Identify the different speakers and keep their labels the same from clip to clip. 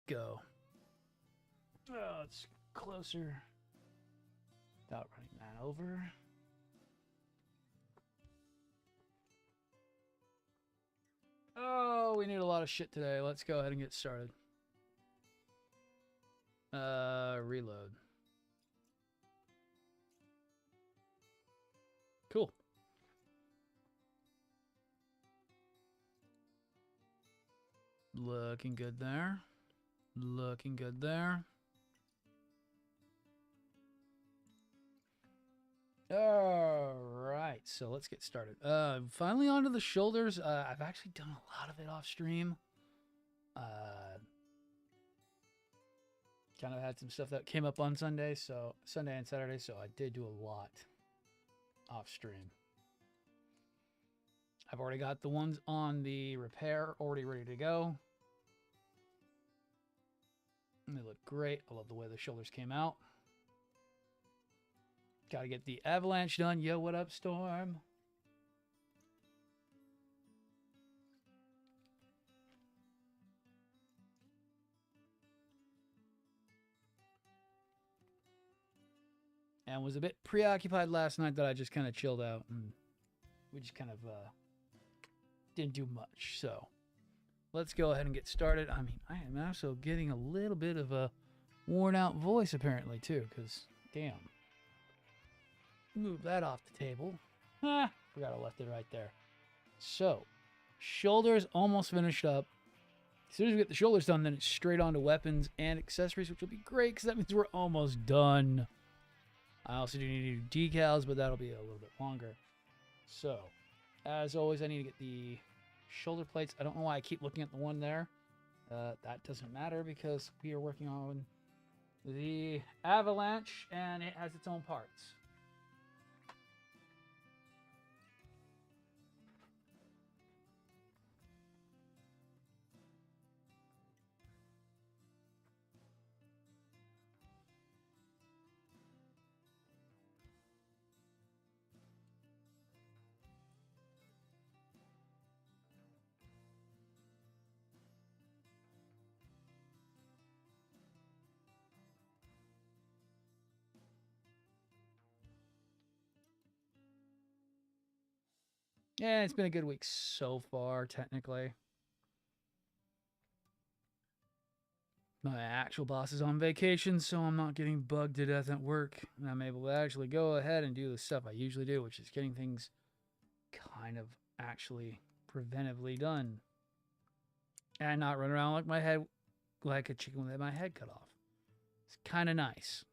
Speaker 1: go. Oh, it's closer. Without running that over. Oh, we need a lot of shit today. Let's go ahead and get started. Reload. Cool. Looking good there. Looking good there. All right, so let's get started. Finally onto the shoulders. I've actually done a lot of it off stream. Kind of had some stuff that came up on Sunday and Saturday, so I did do a lot off stream. I've already got the ones on the repair already ready to go. And they look great. I love the way the shoulders came out. Got to get the avalanche done. Yo, what up, Storm? And was a bit preoccupied last night that I just kind of chilled out. And we just kind of didn't do much. So let's go ahead and get started. I mean, I am also getting a little bit of a worn out voice apparently too. Because, damn. Move that off the table. Forgot I left it right there. So, shoulders almost finished up. As soon as we get the shoulders done, then it's straight on to weapons and accessories, which will be great because that means we're almost done. I also do need to do decals, but that'll be a little bit longer. So, as always, I need to get the shoulder plates. I don't know why I keep looking at the one there. That doesn't matter because we are working on the avalanche and it has its own parts. Yeah, it's been a good week so far, technically. My actual boss is on vacation, so I'm not getting bugged to death at work. And I'm able to actually go ahead and do the stuff I usually do, which is getting things kind of actually preventively done. And not run around like a chicken with my head cut off. It's kind of nice.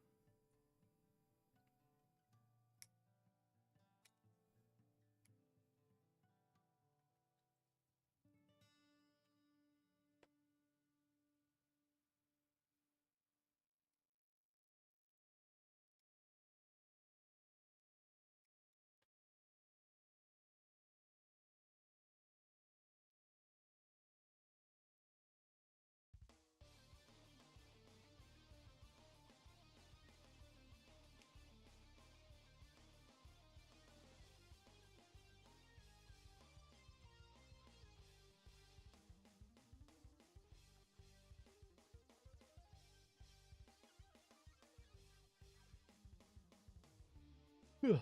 Speaker 1: Yeah.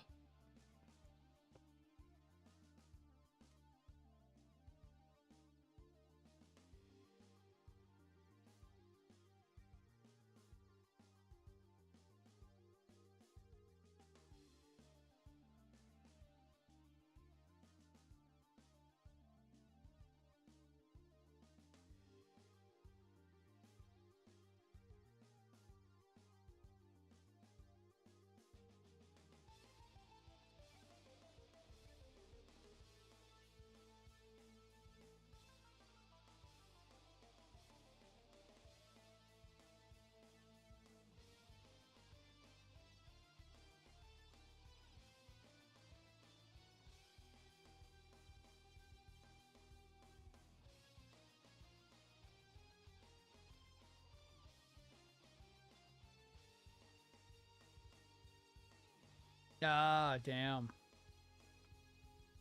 Speaker 1: Ah, damn.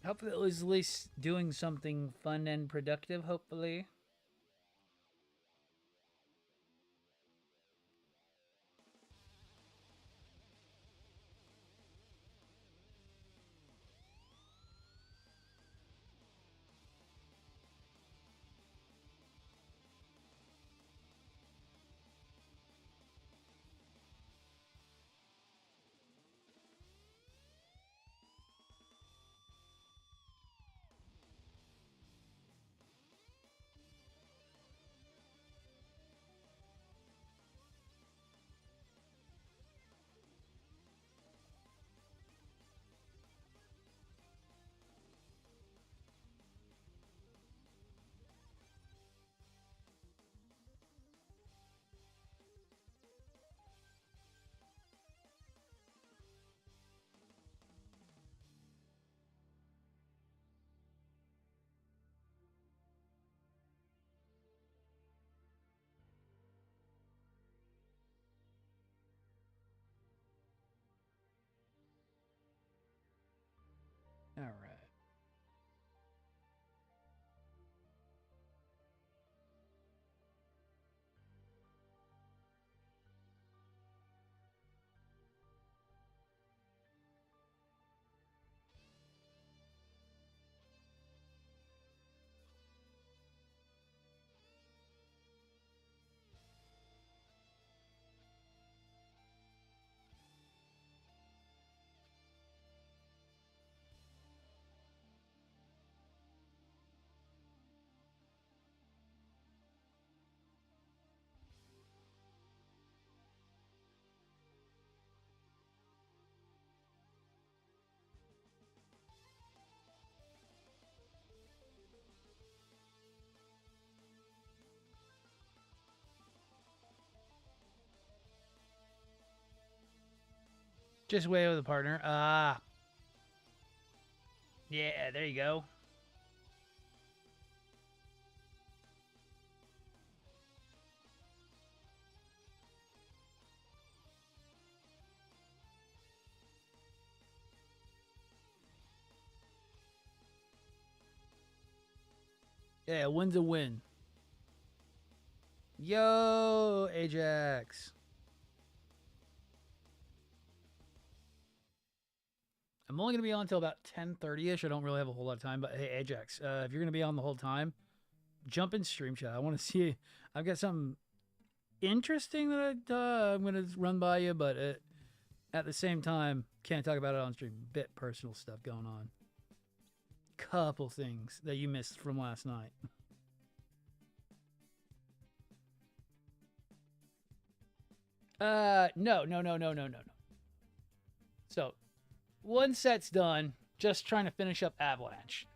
Speaker 1: Hopefully it was at least doing something fun and productive, hopefully. Just way with a partner. Ah. Yeah, there you go. Yeah, a win's a win. Yo, Ajax. I'm only going to be on until about 10:30ish. I don't really have a whole lot of time, but hey, Ajax, if you're going to be on the whole time, jump in stream chat. I want to see. I've got something interesting that I'm going to run by you, but at the same time, can't talk about it on stream. Bit personal stuff going on. Couple things that you missed from last night. No. So, one set's done. Just trying to finish up Avalanche.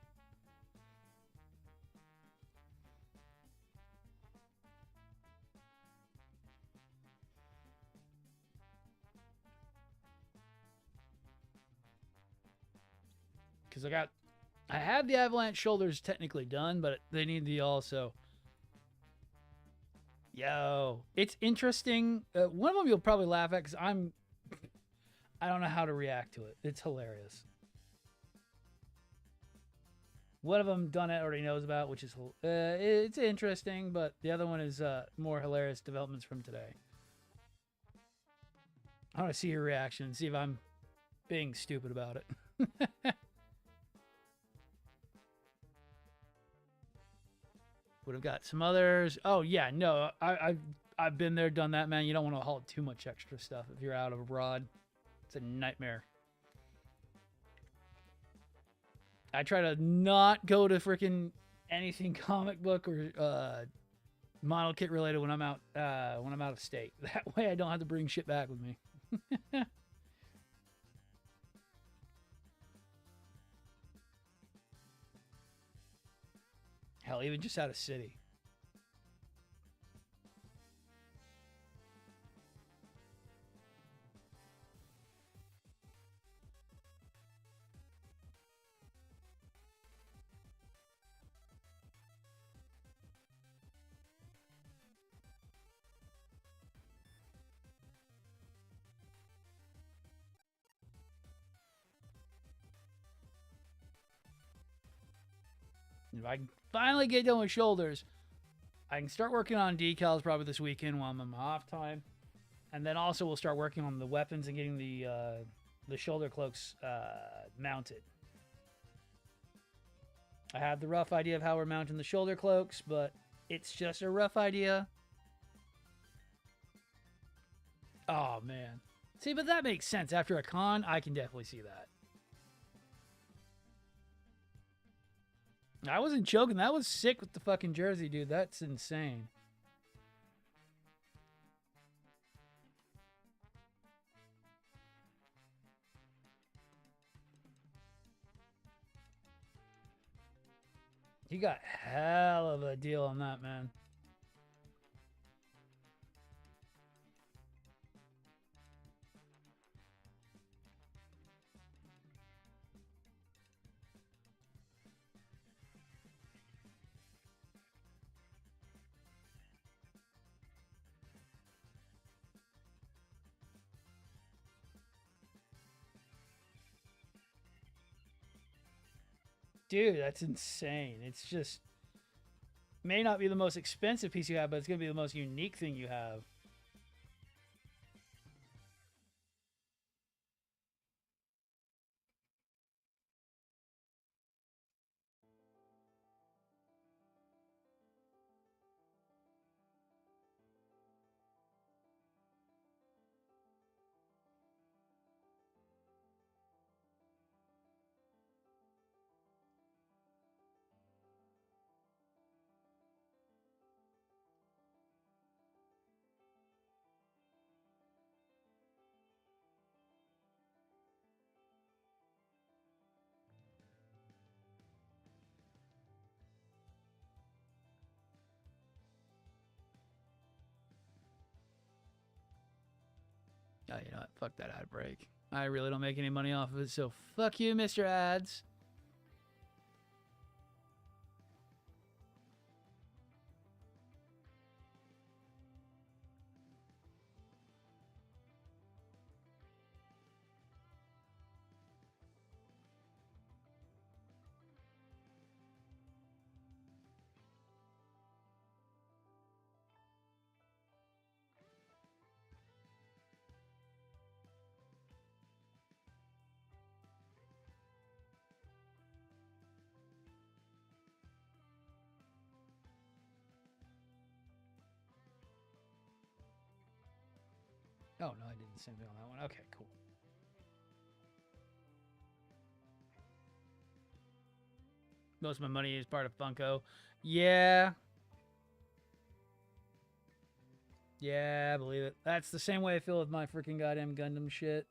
Speaker 1: Because I have the Avalanche shoulders technically done, but they need the also. Yo, it's interesting. One of them you'll probably laugh at because I don't know how to react to it. It's hilarious. One of them done it already knows about, which is it's interesting, but the other one is more hilarious developments from today. I want to see your reaction and see if I'm being stupid about it. Would have got some others. Oh yeah, no, I've been there, done that, man. You don't want to haul too much extra stuff if you're out of abroad. It's a nightmare. I try to not go to freaking anything comic book or model kit related when I'm out of state. That way I don't have to bring shit back with me. Hell, even just out of city. If I can finally get done with shoulders, I can start working on decals probably this weekend while I'm on my off time, and then also we'll start working on the weapons and getting the shoulder cloaks mounted. I have the rough idea of how we're mounting the shoulder cloaks, but it's just a rough idea. Oh man, see, but that makes sense. After a con, I can definitely see that. I wasn't joking. That was sick with the fucking jersey, dude. That's insane. You got hell of a deal on that, man. Dude, that's insane. It's just may not be the most expensive piece you have, but it's gonna be the most unique thing you have. Oh, you know what? Fuck that ad break. I really don't make any money off of it, so fuck you, Mr. Ads. Oh, no, I did the same thing on that one. Okay, cool. Most of my money is part of Funko. Yeah. Yeah, I believe it. That's the same way I feel with my freaking goddamn Gundam shit.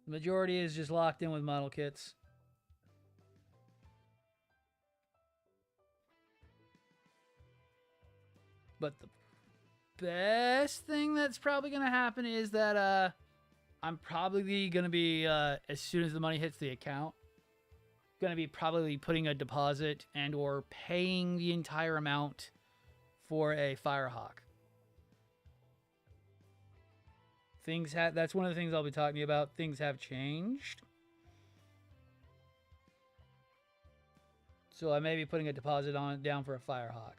Speaker 1: The majority is just locked in with model kits. But the best thing that's probably going to happen is that I'm probably going to be, as soon as the money hits the account, going to be probably putting a deposit and or paying the entire amount for a Firehawk. That's one of the things I'll be talking to you about. Things have changed. So I may be putting a deposit down for a Firehawk.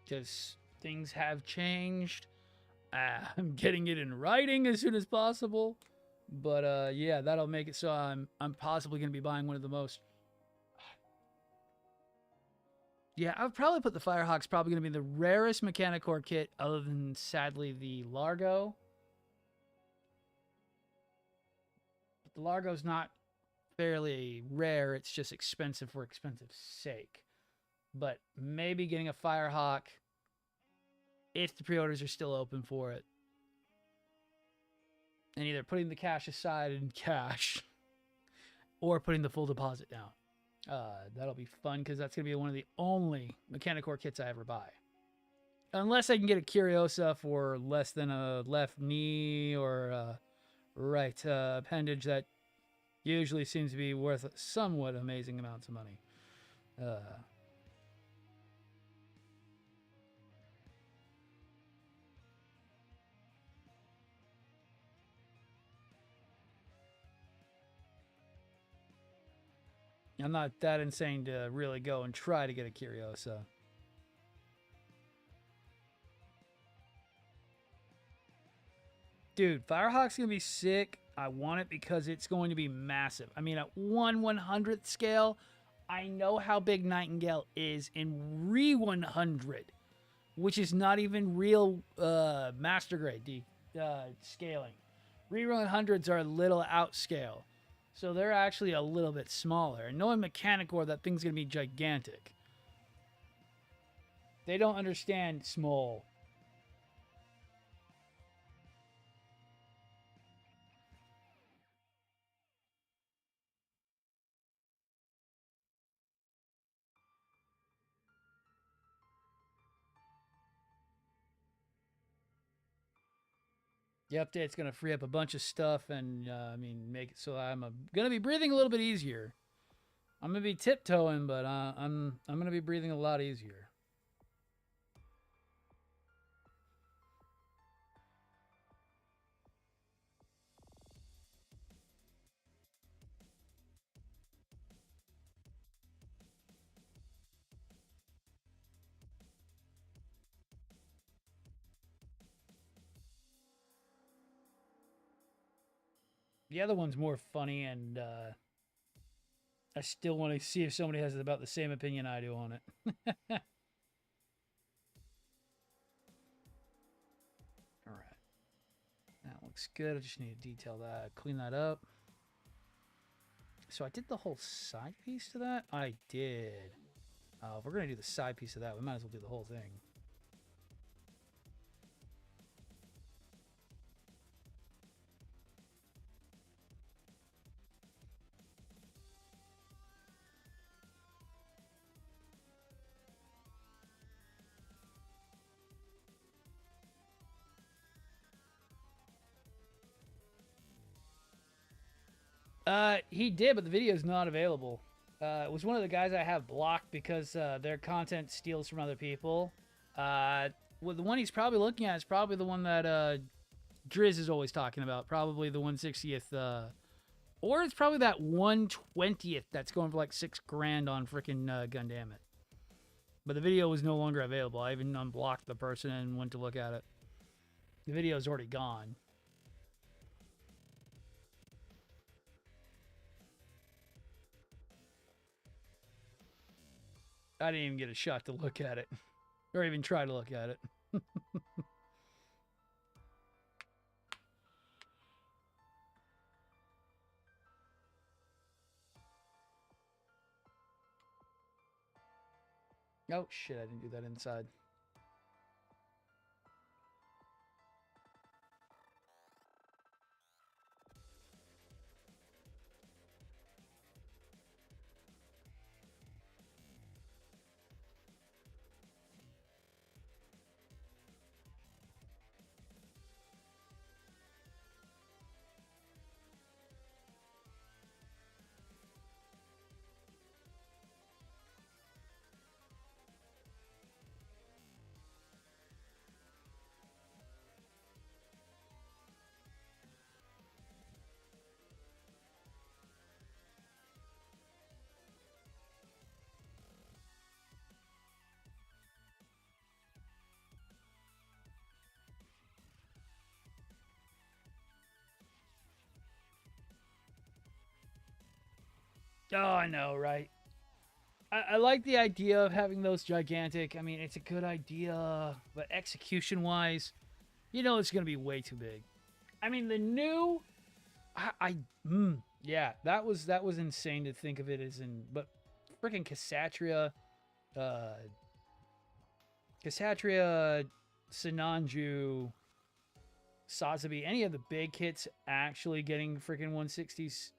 Speaker 1: Because things have changed. I'm getting it in writing as soon as possible. But yeah, that'll make it so I'm possibly going to be buying one of the most... Yeah, I'll probably put the Firehawk's probably going to be the rarest Mechanicore kit other than, sadly, the Largo. But the Largo's not fairly rare. It's just expensive for expensive sake. But maybe getting a Firehawk if the pre-orders are still open for it. And either putting the cash aside in cash or putting the full deposit down. That'll be fun because that's going to be one of the only Mechanicore kits I ever buy. Unless I can get a Curiosa for less than a left knee or a right appendage that usually seems to be worth somewhat amazing amounts of money. I'm not that insane to really go and try to get a Curiosa. Dude, Firehawk's going to be sick. I want it because it's going to be massive. I mean, at 1/100th scale, I know how big Nightingale is in Re-100, which is not even real master grade scaling. Re-100s are a little outscale. So they're actually a little bit smaller. And knowing Mechanicore, that thing's going to be gigantic. They don't understand small. The update's going to free up a bunch of stuff and, I mean, make it so I'm going to be breathing a little bit easier. I'm going to be tiptoeing, but I'm going to be breathing a lot easier. The other one's more funny, and I still want to see if somebody has about the same opinion I do on it. looks good. I just need to detail that, clean that up. So I did the whole side piece to that? I did. If we're going to do the side piece of that, we might as well do the whole thing. He did, but the video is not available. It was one of the guys I have blocked because their content steals from other people. Well, the one he's probably looking at is probably the one that Driz is always talking about. Probably the 160th, or it's probably that 120th that's going for like $6,000 on freaking Gundamit. But the video was no longer available. I even unblocked the person and went to look at it. The video is already gone. I didn't even get a shot to look at it. Or even try to look at it. Oh, shit, I didn't do that inside. Oh, I know, right? I like the idea of having those gigantic. I mean, it's a good idea, but execution-wise, you know it's going to be way too big. I mean, the new... yeah, that was insane to think of it as in... But freaking Kshatriya... Kshatriya, Sinanju, Sazabi, any of the big hits actually getting freaking 160s...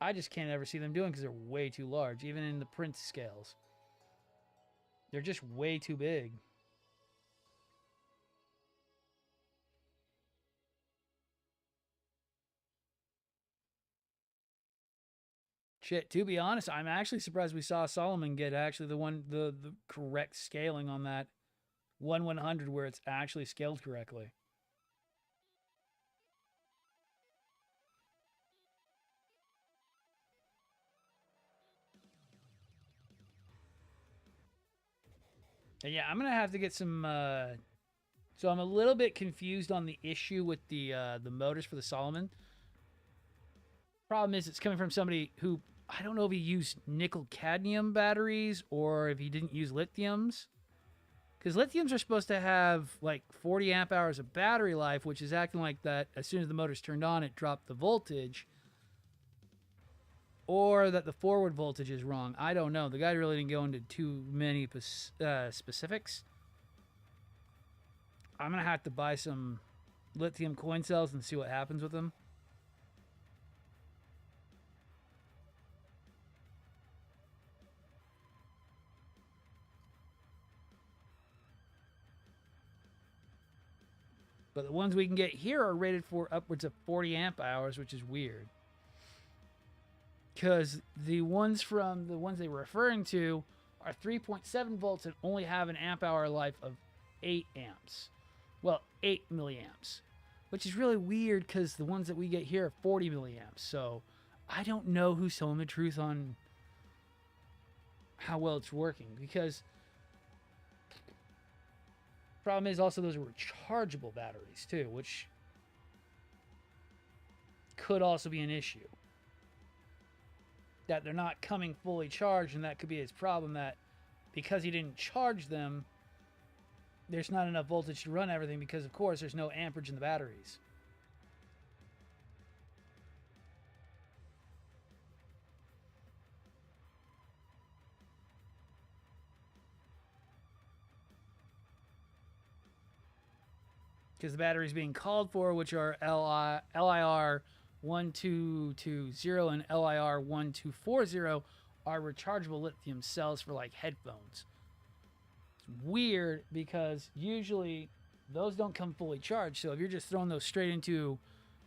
Speaker 1: I just can't ever see them doing because they're way too large, even in the print scales. They're just way too big. Shit, to be honest, I'm actually surprised we saw Solomon get actually the correct scaling on that 1/100 where it's actually scaled correctly. And yeah, I'm gonna have to get some. So I'm a little bit confused on the issue with the motors for the Solomon. Problem is, it's coming from somebody who I don't know if he used nickel cadmium batteries or if he didn't use lithiums. Because lithiums are supposed to have like 40 amp hours of battery life, which is acting like that as soon as the motor's turned on, it dropped the voltage. Or that the forward voltage is wrong. I don't know. The guy really didn't go into too many specifics. I'm going to have to buy some lithium coin cells and see what happens with them. But the ones we can get here are rated for upwards of 40 amp hours, which is weird. Because the ones they were referring to are 3.7 volts and only have an amp hour life of 8 amps. Well, 8 milliamps. Which is really weird because the ones that we get here are 40 milliamps. So I don't know who's telling the truth on how well it's working. Because problem is also those are rechargeable batteries too, which could also be an issue. That they're not coming fully charged, and that could be his problem, that because he didn't charge them, there's not enough voltage to run everything because, of course, there's no amperage in the batteries. because the batteries being called for, which are LIR 1220 and LIR 1240, are rechargeable lithium cells for like headphones. It's weird because usually those don't come fully charged. So if you're just throwing those straight into,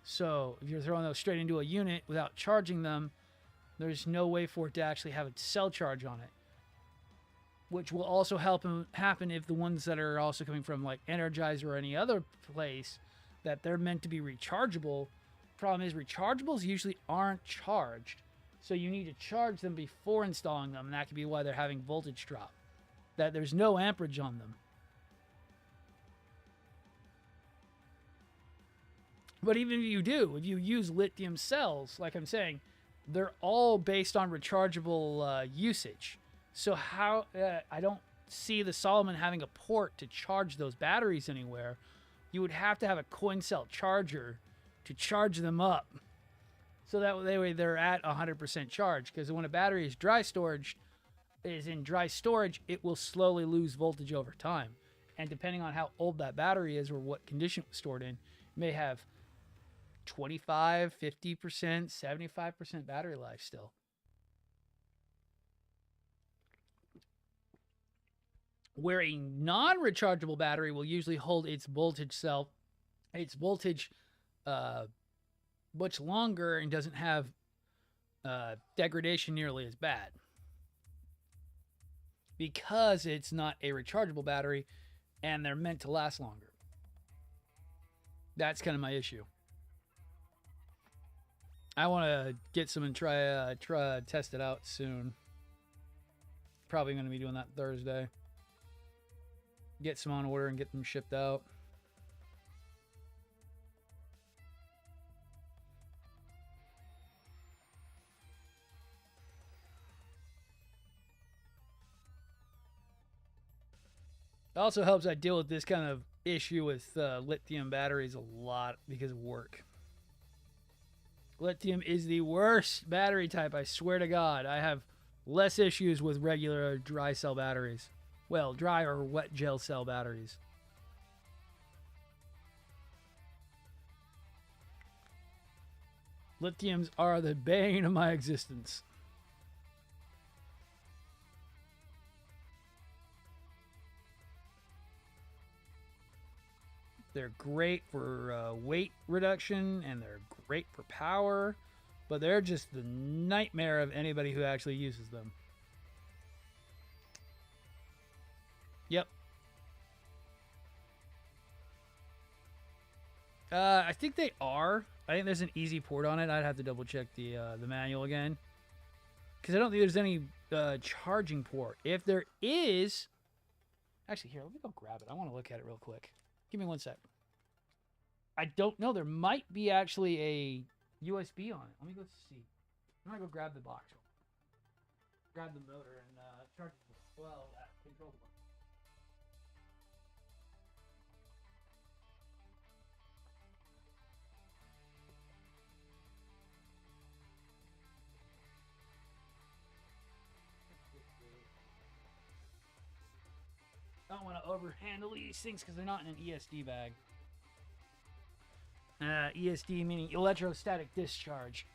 Speaker 1: a unit without charging them, there's no way for it to actually have a cell charge on it. Which will also happen if the ones that are also coming from like Energizer or any other place that they're meant to be rechargeable. Problem is rechargeables usually aren't charged. So you need to charge them before installing them, and that could be why they're having voltage drop. That there's no amperage on them. But even if you do, if you use lithium cells, like I'm saying, they're all based on rechargeable usage. So how I don't see the Solomon having a port to charge those batteries anywhere. You would have to have a coin cell charger to charge them up. So that way they're at 100% charge. Because when a battery is in dry storage, it will slowly lose voltage over time. And depending on how old that battery is or what condition it was stored in, it may have 25, 50%, 75% battery life still. Where a non-rechargeable battery will usually hold its voltage much longer and doesn't have degradation nearly as bad. Because it's not a rechargeable battery and they're meant to last longer. That's kind of my issue. I want to get some and try test it out soon. Probably going to be doing that Thursday. Get some on order and get them shipped out. It also helps I deal with this kind of issue with lithium batteries a lot because of work. Lithium is the worst battery type, I swear to God. I have less issues with regular dry cell batteries. Well, dry or wet gel cell batteries. Lithiums are the bane of my existence. They're great for weight reduction, and they're great for power, but they're just the nightmare of anybody who actually uses them. Yep. I think they are. I think there's an easy port on it. I'd have to double check the manual again, because I don't think there's any charging port. If there is, actually, here, let me go grab it. I want to look at it real quick. Give me one sec. I don't know. There might be actually a USB on it. Let me go see. I'm gonna go grab the box. Grab the motor and charge it. Well, that control box. I don't want to overhandle these things because they're not in an ESD bag. ESD meaning electrostatic discharge.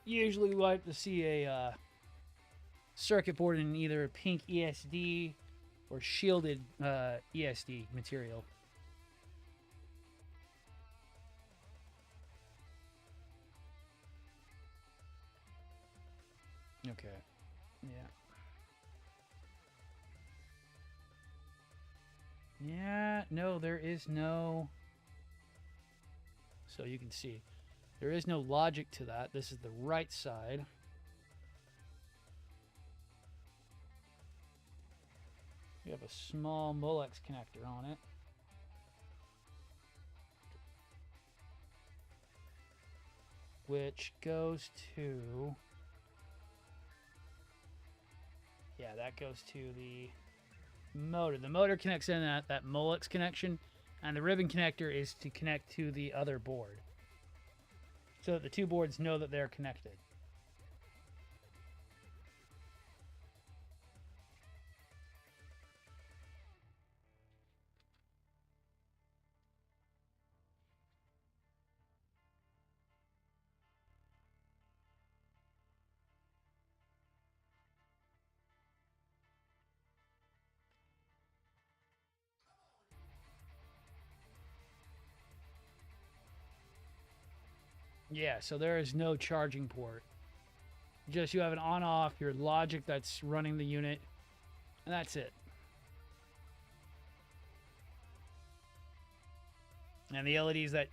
Speaker 1: Usually we like to see a circuit board in either pink ESD or shielded ESD material. Okay. Yeah. Yeah, no, there is no... So you can see, there is no logic to that. This is the right side. We have a small Molex connector on it. Which goes to... Yeah, that goes to the motor. The motor connects in that Molex connection, and the ribbon connector is to connect to the other board, so that the two boards know that they're connected. Yeah, so there is no charging port. Just you have an on-off, your logic that's running the unit, and that's it. And the LEDs that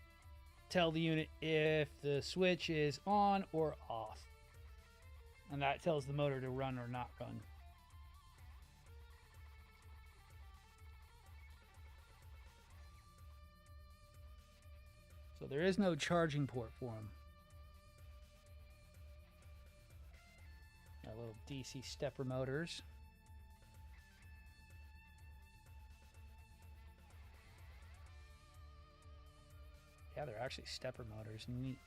Speaker 1: tell the unit if the switch is on or off. And that tells the motor to run or not run. So there is no charging port for them. Our little DC stepper motors. Yeah, they're actually stepper motors. Neat.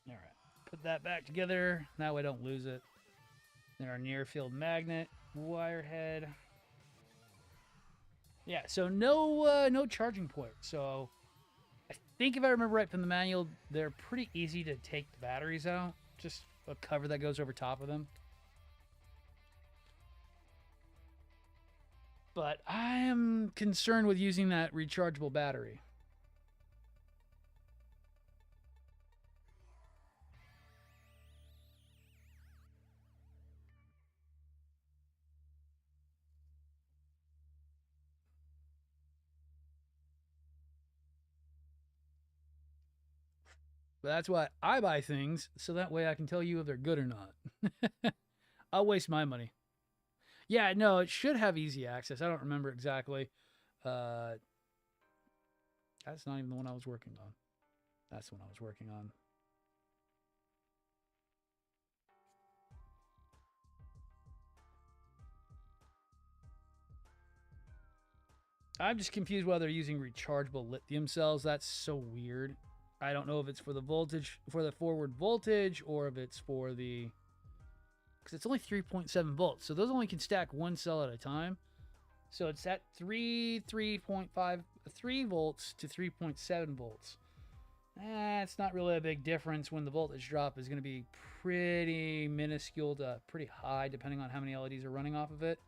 Speaker 1: All right, put that back together. That way I don't lose it. Then our near field magnet, wire head. Yeah, so no charging port. So I think if I remember right from the manual, they're pretty easy to take the batteries out. Just a cover that goes over top of them. But I am concerned with using that rechargeable battery. But that's why I buy things, so that way I can tell you if they're good or not. I'll waste my money. Yeah, no, it should have easy access. I don't remember exactly. That's not even the one I was working on. That's the one I was working on. I'm just confused whether they're using rechargeable lithium cells. That's so weird. I don't know if it's for the voltage, for the forward voltage, or if it's for the... Because it's only 3.7 volts. So those only can stack one cell at a time. So it's at 3.5, 3 volts to 3.7 volts. It's not really a big difference when the voltage drop is going to be pretty minuscule to pretty high, depending on how many LEDs are running off of it.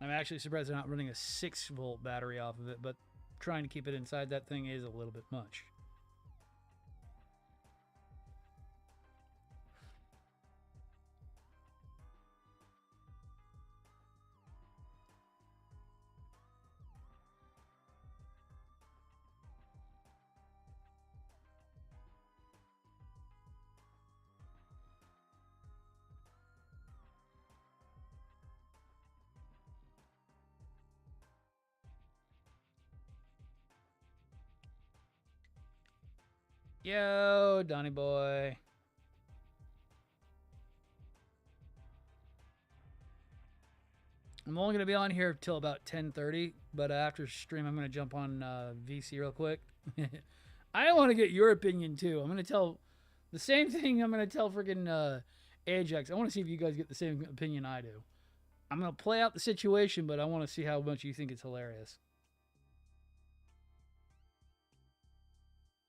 Speaker 1: I'm actually surprised they're not running a 6-volt battery off of it, but trying to keep it inside that thing is a little bit much. Yo, Donnie boy. I'm only going to be on here till about 10:30, but after stream, I'm going to jump on VC real quick. I want to get your opinion, too. I'm going to tell the same thing I'm going to tell freaking Ajax. I want to see if you guys get the same opinion I do. I'm going to play out the situation, but I want to see how much you think it's hilarious.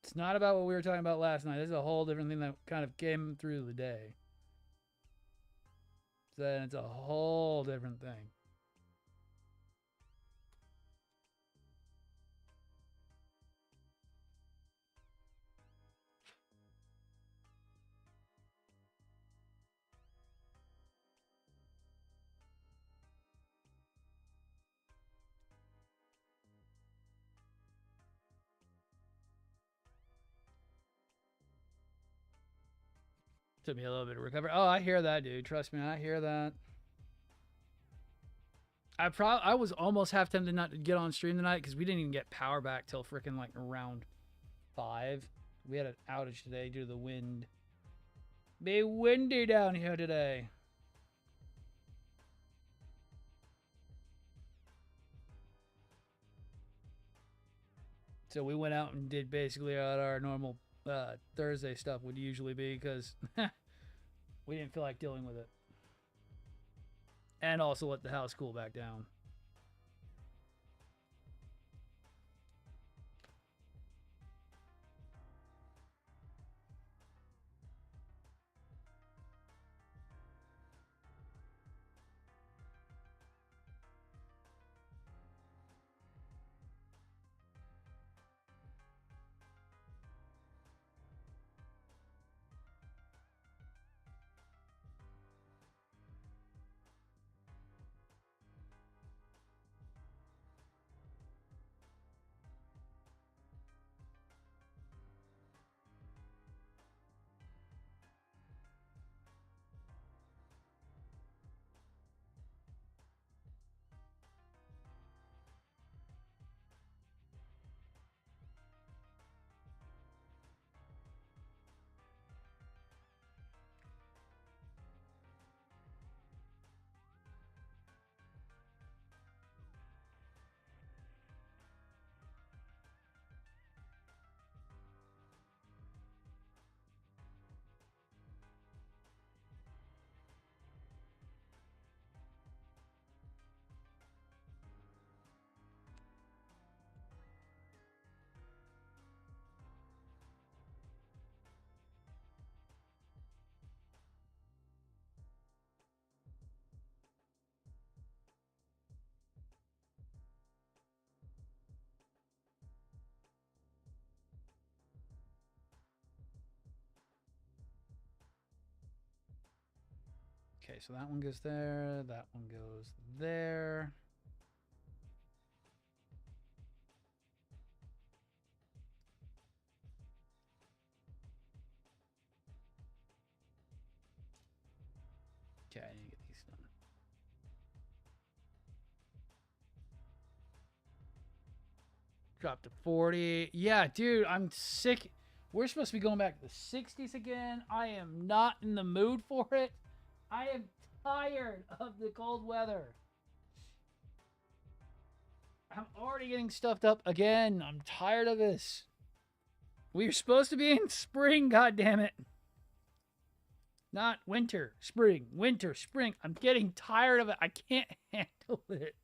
Speaker 1: It's not about what we were talking about last night. This is a whole different thing that kind of came through the day. So then it's a whole different thing. Took me a little bit to recover. Oh, I hear that, dude. Trust me, I hear that. I was almost half tempted not to get on stream tonight because we didn't even get power back till freaking like around 5. We had an outage today due to the wind. Be windy down here today. So we went out and did basically what our normal Thursday stuff would usually be because we didn't feel like dealing with it. And also let the house cool back down. Okay, so that one goes there. That one goes there. Okay, I need to get these done. Drop to 40. Yeah, dude, I'm sick. We're supposed to be going back to the 60s again. I am not in the mood for it. I am tired of the cold weather. I'm already getting stuffed up again. I'm tired of this. We're supposed to be in spring, goddammit. Not winter, spring, winter, spring. I'm getting tired of it. I can't handle it.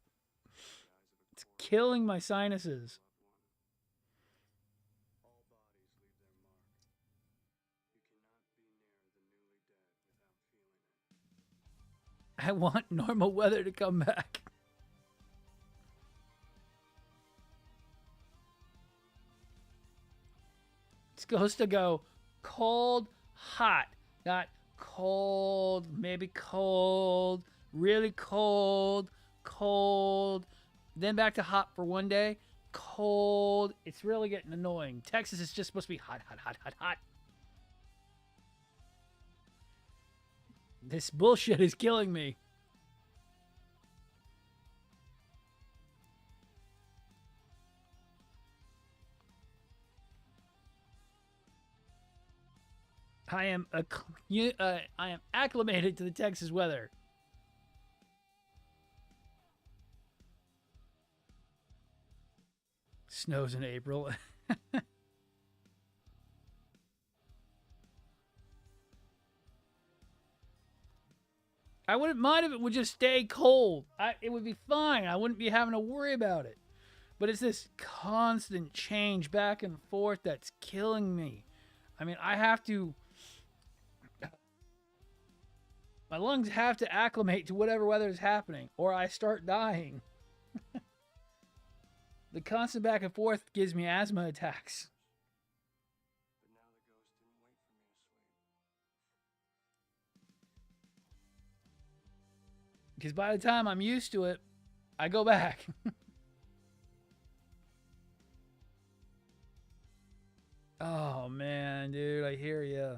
Speaker 1: It's killing my sinuses. I want normal weather to come back. It's supposed to go cold, hot, not cold, maybe cold, really cold, cold, then back to hot for one day, cold. It's really getting annoying. Texas is just supposed to be hot, hot, hot, hot, hot. This bullshit is killing me. I am acclimated to the Texas weather. Snows in April. I wouldn't mind if it would just stay cold. It would be fine. I wouldn't be having to worry about it. But it's this constant change back and forth that's killing me. I mean, I have to... My lungs have to acclimate to whatever weather is happening, or I start dying. The constant back and forth gives me asthma attacks. Because by the time I'm used to it, I go back. Oh, man, dude, I hear ya.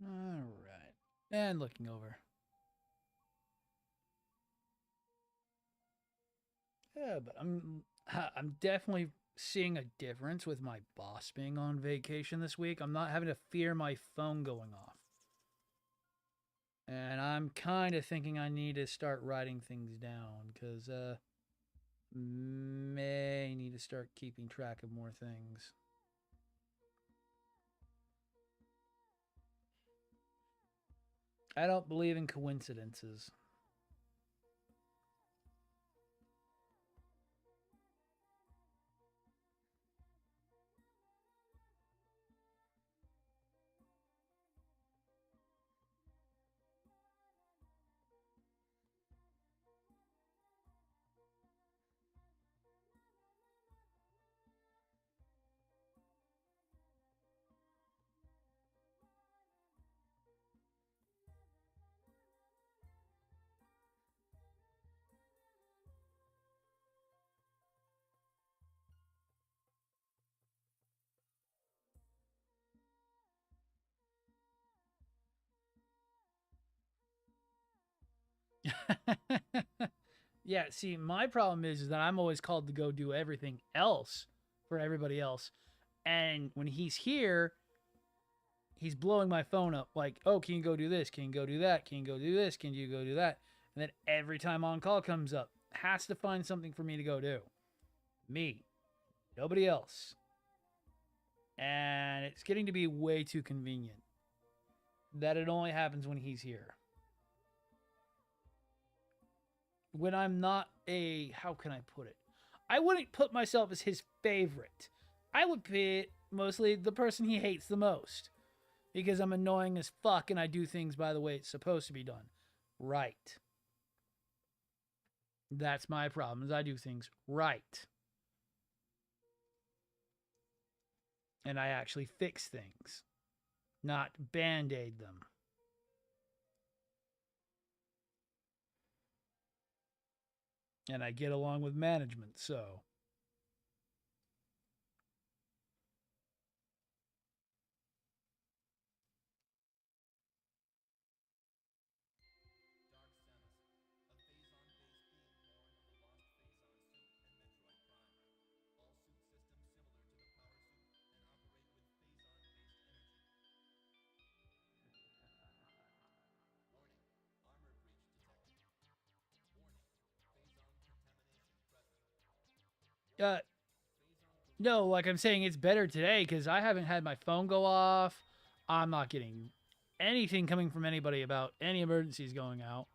Speaker 1: All right. And looking over. Yeah, but I'm definitely seeing a difference with my boss being on vacation this week. I'm not having to fear my phone going off. And I'm kind of thinking I need to start writing things down because may need to start keeping track of more things. I don't believe in coincidences. Yeah, see, my problem is that I'm always called to go do everything else for everybody else. And when he's here, he's blowing my phone up like, oh, can you go do this? Can you go do that? Can you go do this? Can you go do that? And then every time on call comes up, has to find something for me to go do. Me. Nobody else. And it's getting to be way too convenient that it only happens when he's here. When I'm not how can I put it? I wouldn't put myself as his favorite. I would be mostly the person he hates the most because I'm annoying as fuck and I do things by the way it's supposed to be done. Right. That's my problem, is I do things right. And I actually fix things, not band-aid them. And I get along with management, so. Uh, no, like I'm saying, it's better today because I haven't had my phone go off. I'm not getting anything coming from anybody about any emergencies going out.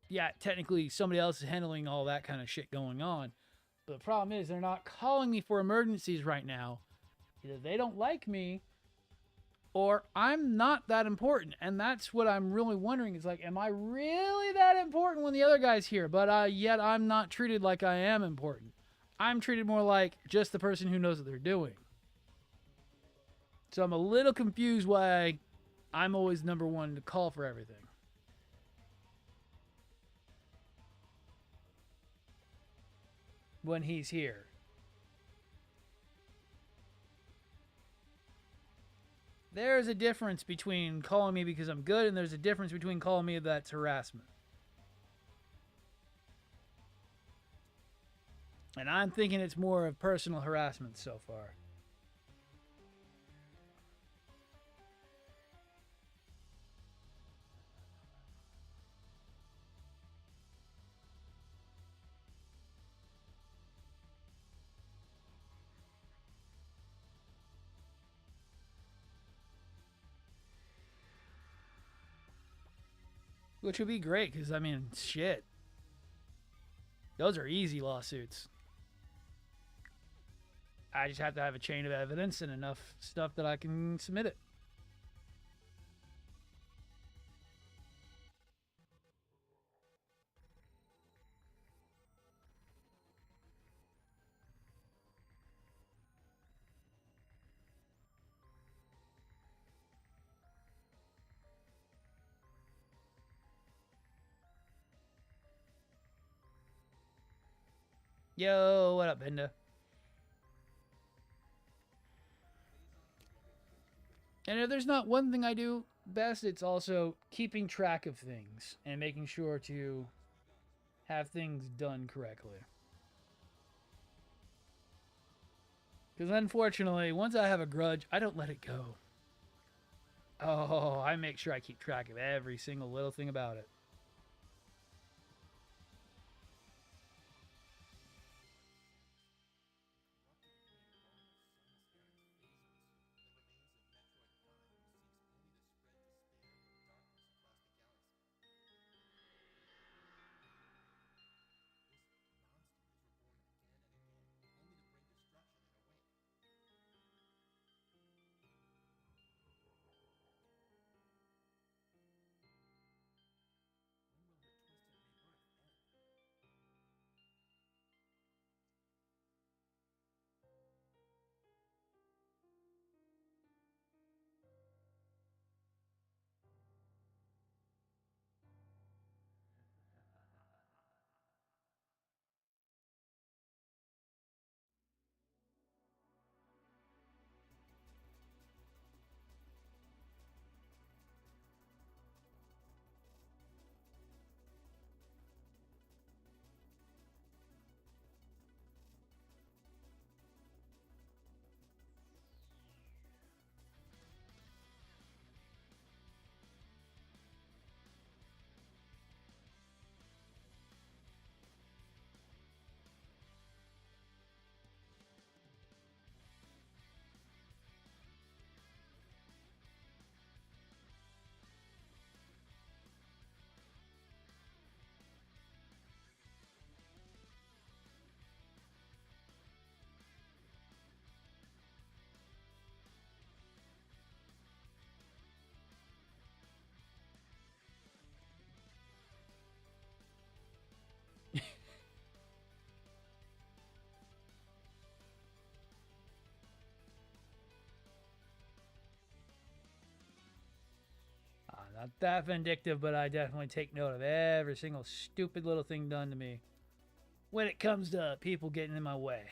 Speaker 1: Yeah, technically somebody else is handling all that kind of shit going on. But the problem is they're not calling me for emergencies right now. Either they don't like me or I'm not that important. And that's what I'm really wondering is like, am I really that important when the other guy's here? But yet I'm not treated like I am important. I'm treated more like just the person who knows what they're doing. So I'm a little confused why I'm always number one to call for everything. When he's here. There's a difference between calling me because I'm good and there's a difference between calling me that's harassment. And I'm thinking it's more of personal harassment so far. Which would be great because, I mean, shit. Those are easy lawsuits. I just have to have a chain of evidence and enough stuff that I can submit it. Yo, what up, Binda? And if there's not one thing I do best, it's also keeping track of things and making sure to have things done correctly. Because unfortunately, once I have a grudge, I don't let it go. Oh, I make sure I keep track of every single little thing about it. Not that vindictive, but I definitely take note of every single stupid little thing done to me when it comes to people getting in my way.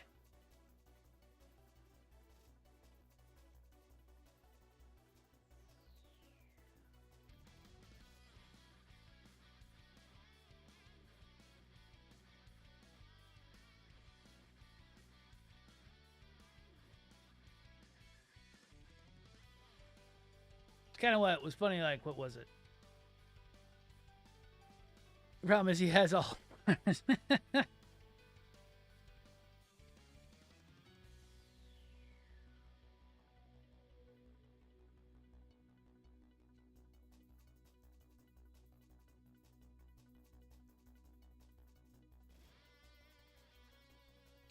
Speaker 1: It's kind of what was funny, like, what was it? The problem is he has all.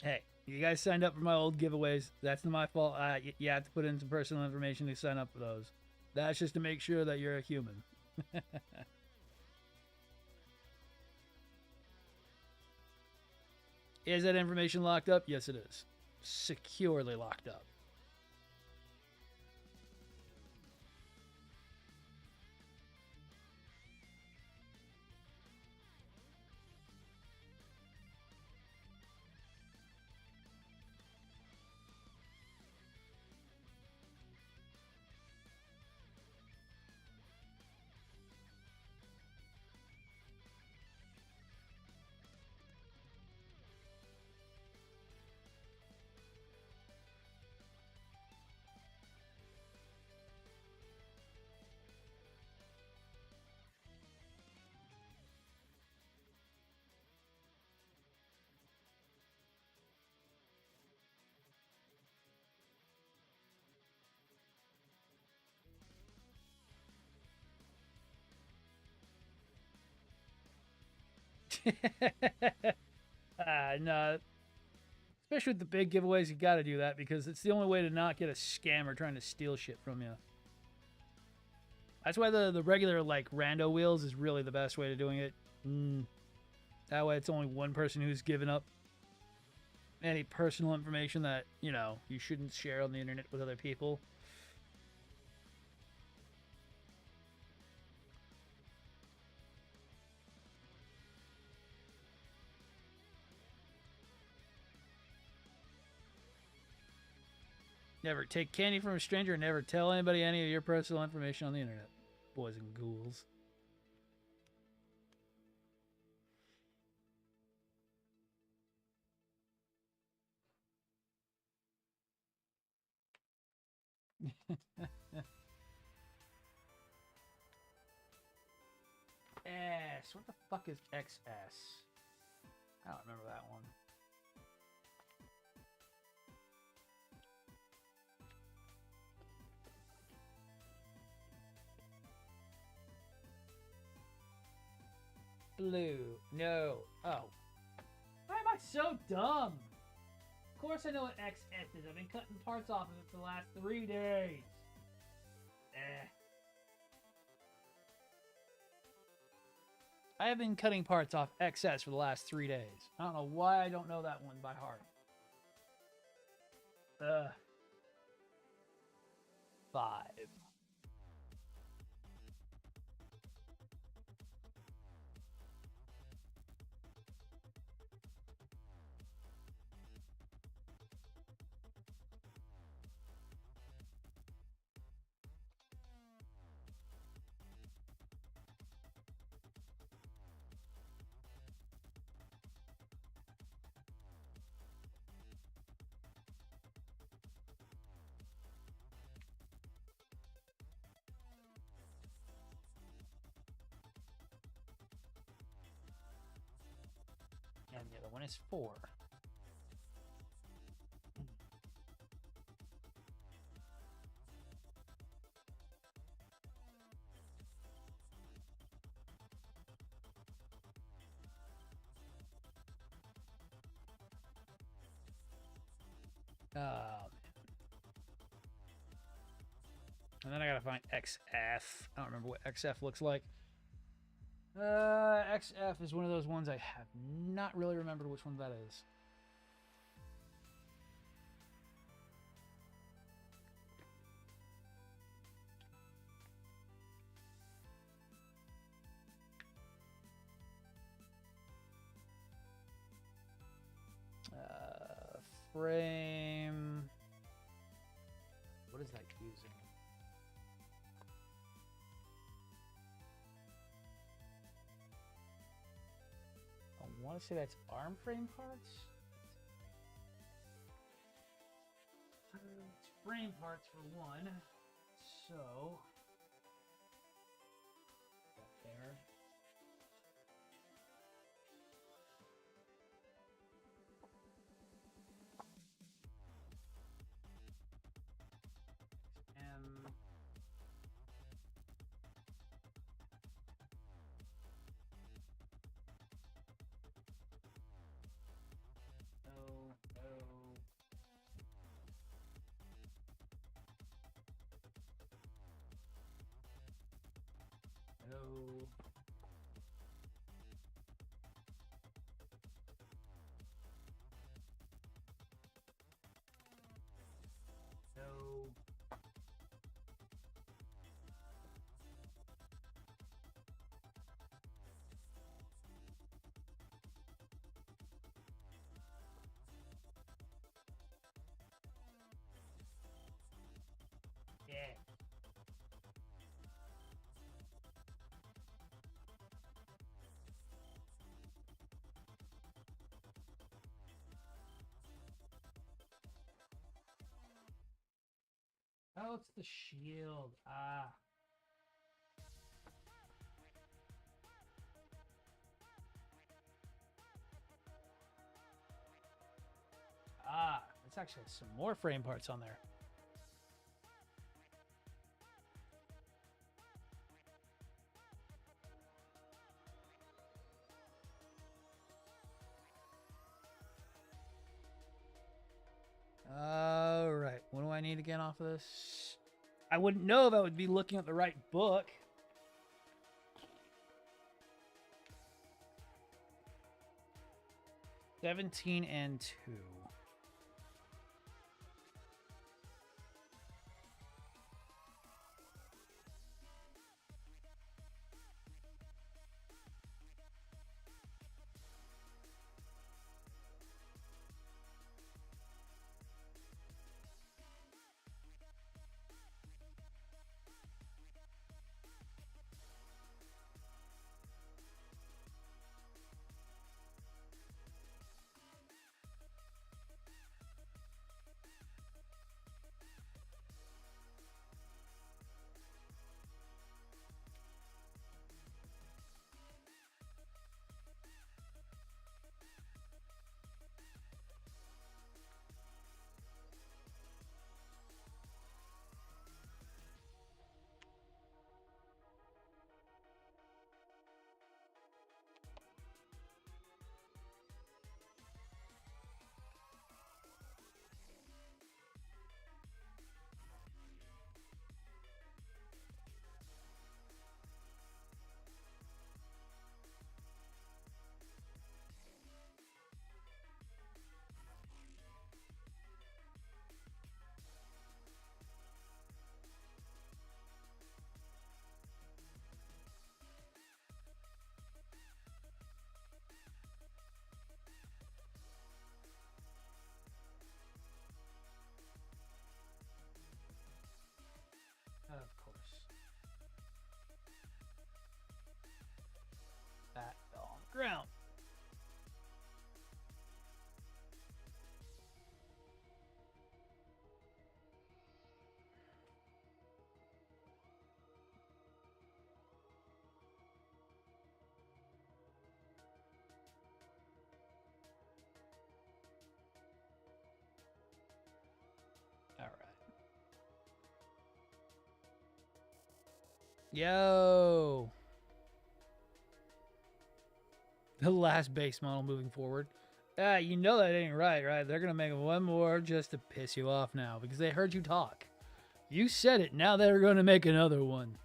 Speaker 1: Hey, you guys signed up for my old giveaways. That's not my fault. You have to put in some personal information to sign up for those. That's just to make sure that you're a human. Is that information locked up? Yes, it is. Securely locked up. No. Especially with the big giveaways, you gotta do that because it's the only way to not get a scammer trying to steal shit from you. That's why the regular, like, rando wheels is really the best way to doing it. That way it's only one person who's given up any personal information that, you know, you shouldn't share on the internet with other people. Never take candy from a stranger and never tell anybody any of your personal information on the internet. Boys and ghouls. S. What the fuck is XS? I don't remember that one. Blue. No. Oh. Why am I so dumb? Of course I know what XS is. I've been cutting parts off of it for the last 3 days. I have been cutting parts off XS for the last 3 days. I don't know why I don't know that one by heart. 5. And the other one is 4. And then I gotta find XF. I don't remember what XF looks like. XF is one of those ones I have not really remembered which one that is. Frame. What is that using? I want to say that's arm frame parts. It's frame parts for one. So there. Yeah. Oh, it's the shield. Ah. There's actually some more frame parts on there. All right. What do I need again off of this? I wouldn't know if I would be looking at the right book. $17 and $2. Yo. The last base model moving forward. You know that ain't right, right? They're going to make one more just to piss you off now because they heard you talk. You said it. Now they're going to make another one.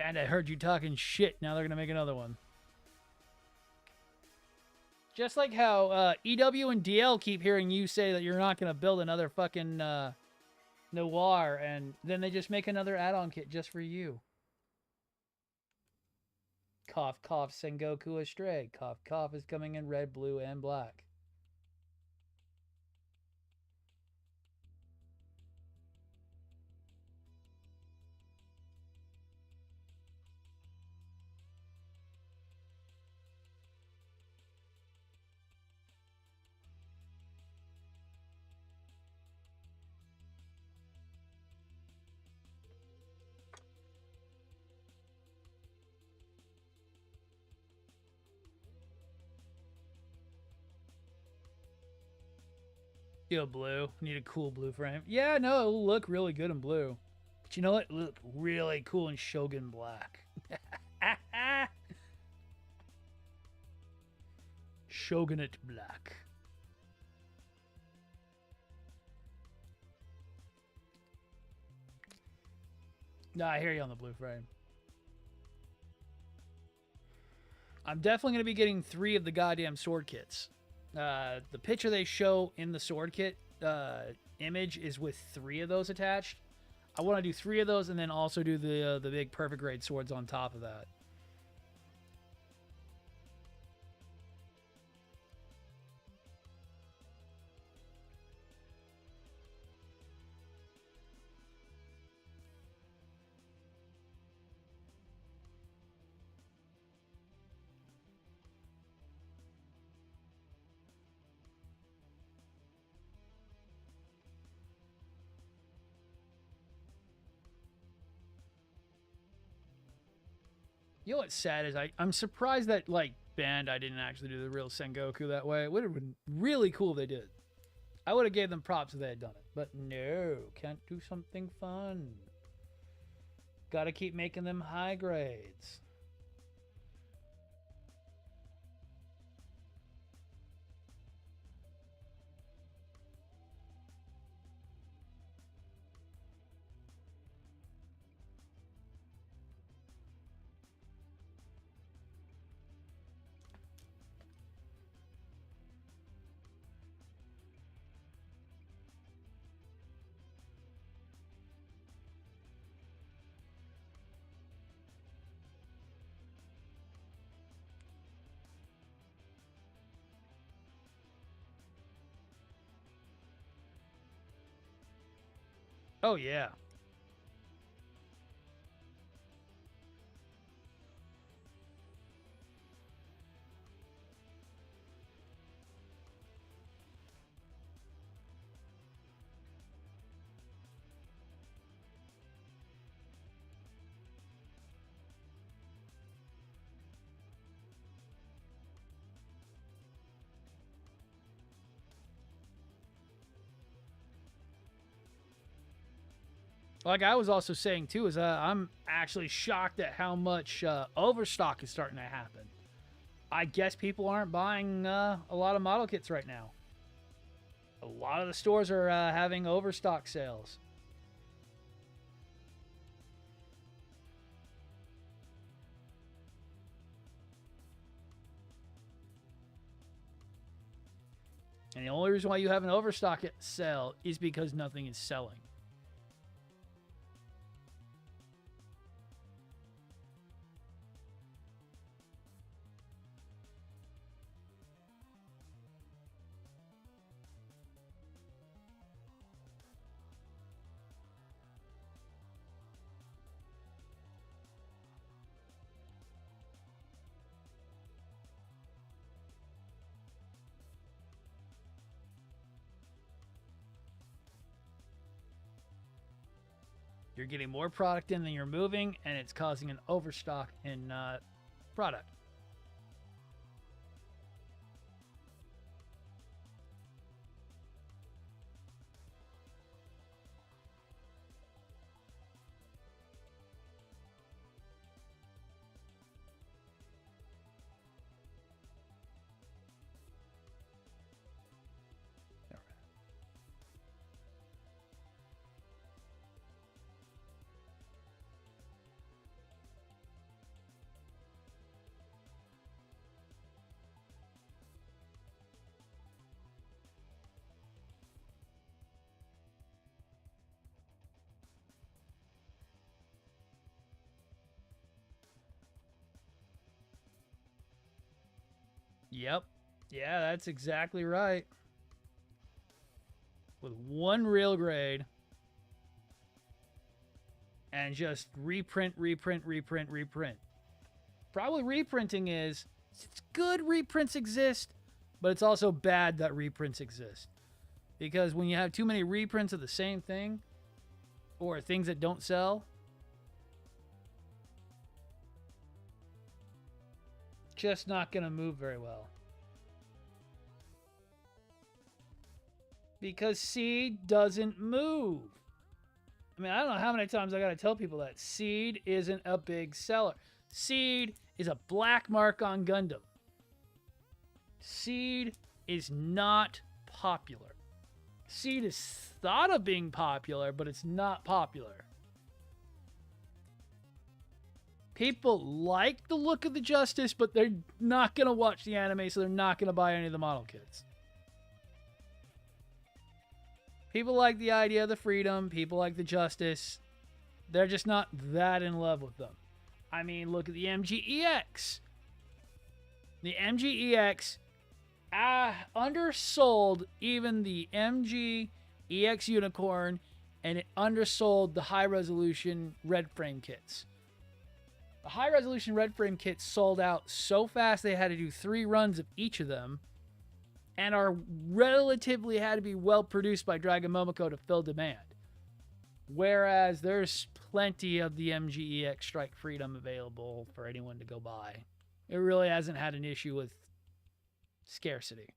Speaker 1: And I heard you talking shit. Now they're going to make another one. Just like how EW and DL keep hearing you say that you're not going to build another fucking Noir, and then they just make another add-on kit just for you. Cough, cough, Sengoku Astray. Cough, cough is coming in red, blue, and black. Yo, blue. Need a cool blue frame. Yeah, no, it'll look really good in blue. But you know what? It'll look really cool in Shogun black. Shogunate black. Nah, I hear you on the blue frame. I'm definitely going to be getting 3 of the goddamn sword kits. The picture they show in the sword kit image is with 3 of those attached. I want to do 3 of those and then also do the big perfect grade swords on top of that. You know what's sad is I'm surprised that, like, Bandai didn't actually do the real Sengoku that way. It would have been really cool if they did. I would have gave them props if they had done it. But no, can't do something fun. Gotta keep making them high grades. Oh, yeah. Like I was also saying too, is I'm actually shocked at how much overstock is starting to happen. I guess people aren't buying a lot of model kits right now. A lot of the stores are having overstock sales. And the only reason why you have an overstock sale is because nothing is selling. You're getting more product in than you're moving, and it's causing an overstock in product. Yep. Yeah, that's exactly right. With one real grade and just reprint. Probably reprinting is, it's good reprints exist, but it's also bad that reprints exist. Because when you have too many reprints of the same thing, or things that don't sell, just not going to move very well. Because seed doesn't move. I mean, I don't know how many times I got to tell people that seed isn't a big seller. Seed is a black mark on Gundam. Seed is not popular. Seed is thought of being popular, but it's not popular. People like the look of the Justice, but they're not going to watch the anime, so they're not going to buy any of the model kits. People like the idea of the freedom. People like the Justice. They're just not that in love with them. I mean, look at the MGEX. The MGEX undersold even the MGEX Unicorn, and it undersold the high-resolution red frame kits. The high-resolution red frame kits sold out so fast they had to do 3 runs of each of them, and are relatively had to be well produced by Dragon Momoko to fill demand. Whereas there's plenty of the MGEX Strike Freedom available for anyone to go buy. It really hasn't had an issue with scarcity.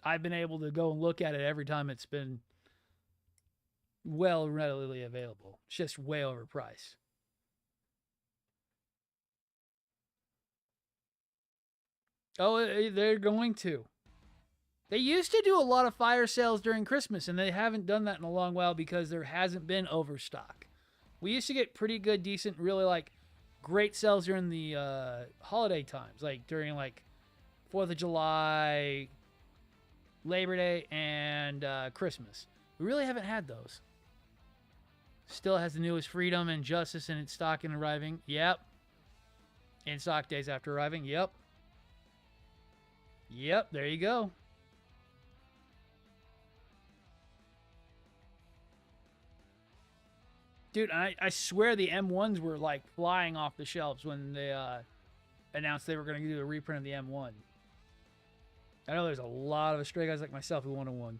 Speaker 1: I've been able to go and look at it every time it's been well readily available. It's just way overpriced. Oh, they're going to. They used to do a lot of fire sales during Christmas, and they haven't done that in a long while because there hasn't been overstock. We used to get pretty good, decent, really like great sales during the holiday times, like during like 4th of July, Labor Day, and Christmas. We really haven't had those. Still has the newest Freedom and Justice in its stock and arriving. Yep. In stock days after arriving. Yep. Yep, there you go. Dude, I swear the M1s were like flying off the shelves when they announced they were going to do a reprint of the M1. I know there's a lot of stray guys like myself who wanted one.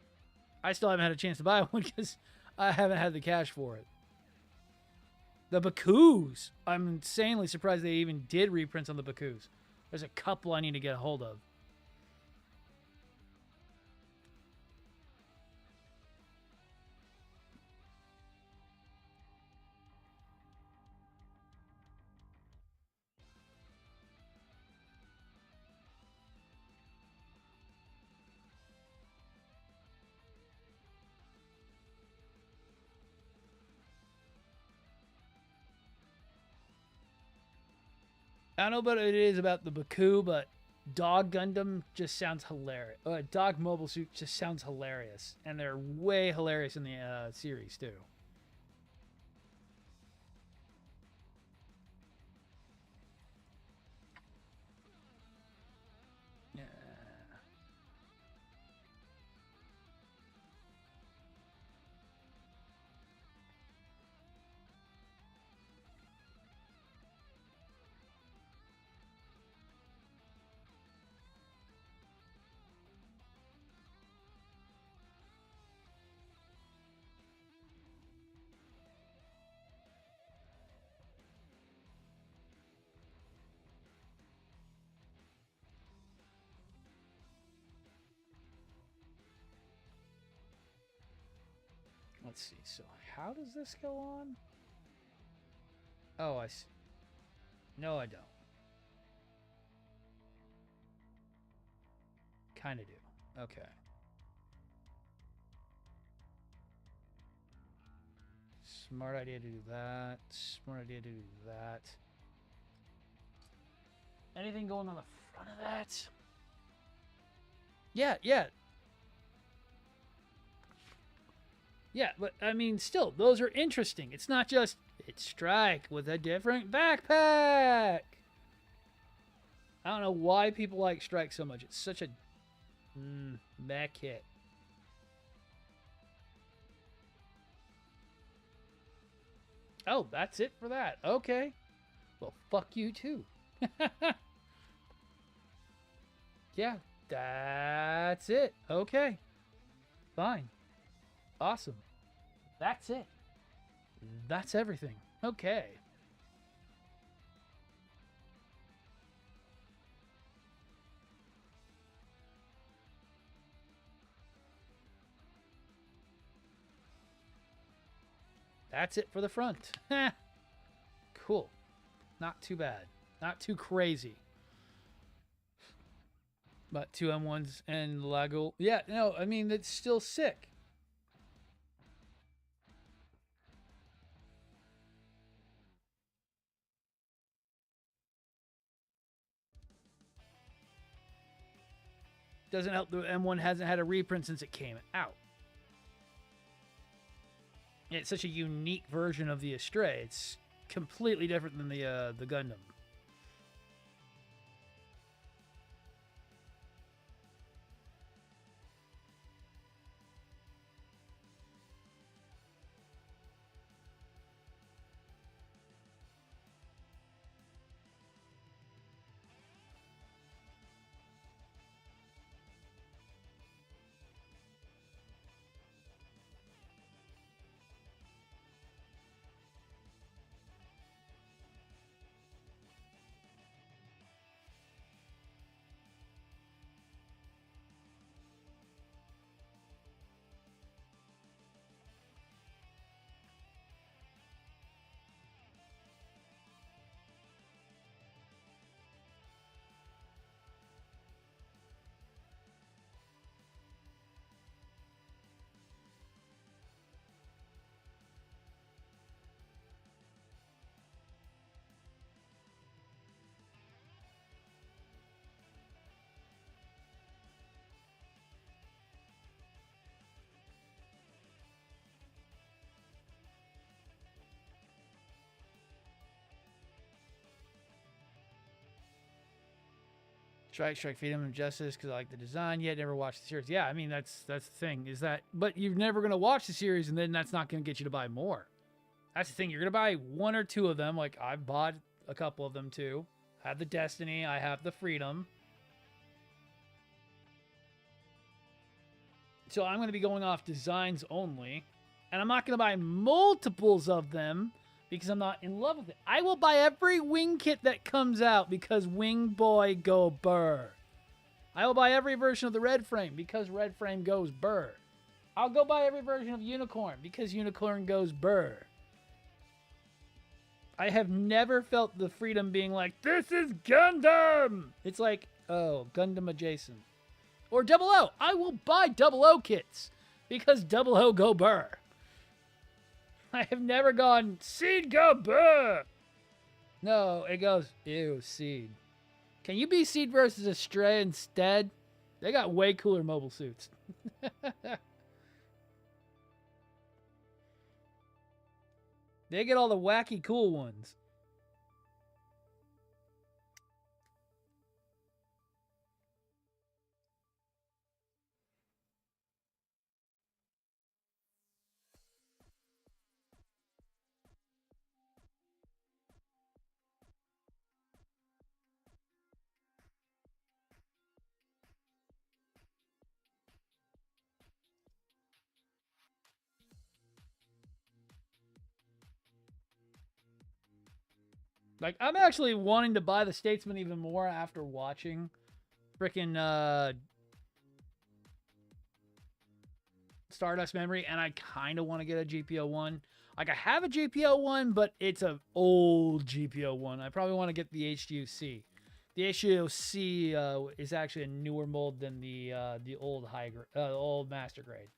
Speaker 1: I still haven't had a chance to buy one because I haven't had the cash for it. The Bakus. I'm insanely surprised they even did reprints on the Bakus. There's a couple I need to get a hold of. I don't know what it is about the Baku, but Dog Gundam just sounds hilarious. Dog Mobile Suit just sounds hilarious. And they're way hilarious in the series, too. Yeah. Let's see. So how does this go on? Oh, I see. No, I don't. Kind of do. Okay. Smart idea to do that. Smart idea to do that. Anything going on the front of that? Yeah, yeah. Yeah, but I mean, still, those are interesting. It's not just, it's Strike with a different backpack. I don't know why people like Strike so much. It's such a meh kit. Oh, that's it for that. Okay. Well, fuck you too. Yeah, that's it. Okay. Fine. Awesome. That's it. That's everything. Okay. That's it for the front. Cool. Not too bad. Not too crazy. But 2 M1s and Lego. Yeah, no, I mean, it's still sick. Doesn't help the M1 hasn't had a reprint since it came out. It's such a unique version of the Astray. It's completely different than the Gundam. Strike, Freedom and Justice because I like the design. Yet never watched the series. Yeah, I mean that's the thing is that, but you're never gonna watch the series, and then that's not gonna get you to buy more. That's the thing. You're gonna buy 1 or 2 of them. Like I've bought a couple of them too. I have the Destiny. I have the Freedom. So I'm gonna be going off designs only, and I'm not gonna buy multiples of them because I'm not in love with it. I will buy every wing kit that comes out because Wing Boy go burr. I will buy every version of the Red Frame because Red Frame goes burr. I'll go buy every version of Unicorn because Unicorn goes burr. I have never felt the freedom being like, this is Gundam! It's like, oh, Gundam adjacent. Or Double O. I will buy Double O kits because Double O go burr. I have never gone, Seed go burr. No, it goes, ew, Seed. Can you be Seed versus Astray instead? They got way cooler mobile suits. They get all the wacky cool ones. Like, I'm actually wanting to buy the Statesman even more after watching freaking Stardust Memory, and I kind of want to get a GPO1. Like, I have a GPO1, but it's an old GPO1. I probably want to get the HGOC. The HGOC is actually a newer mold than the old old master grade.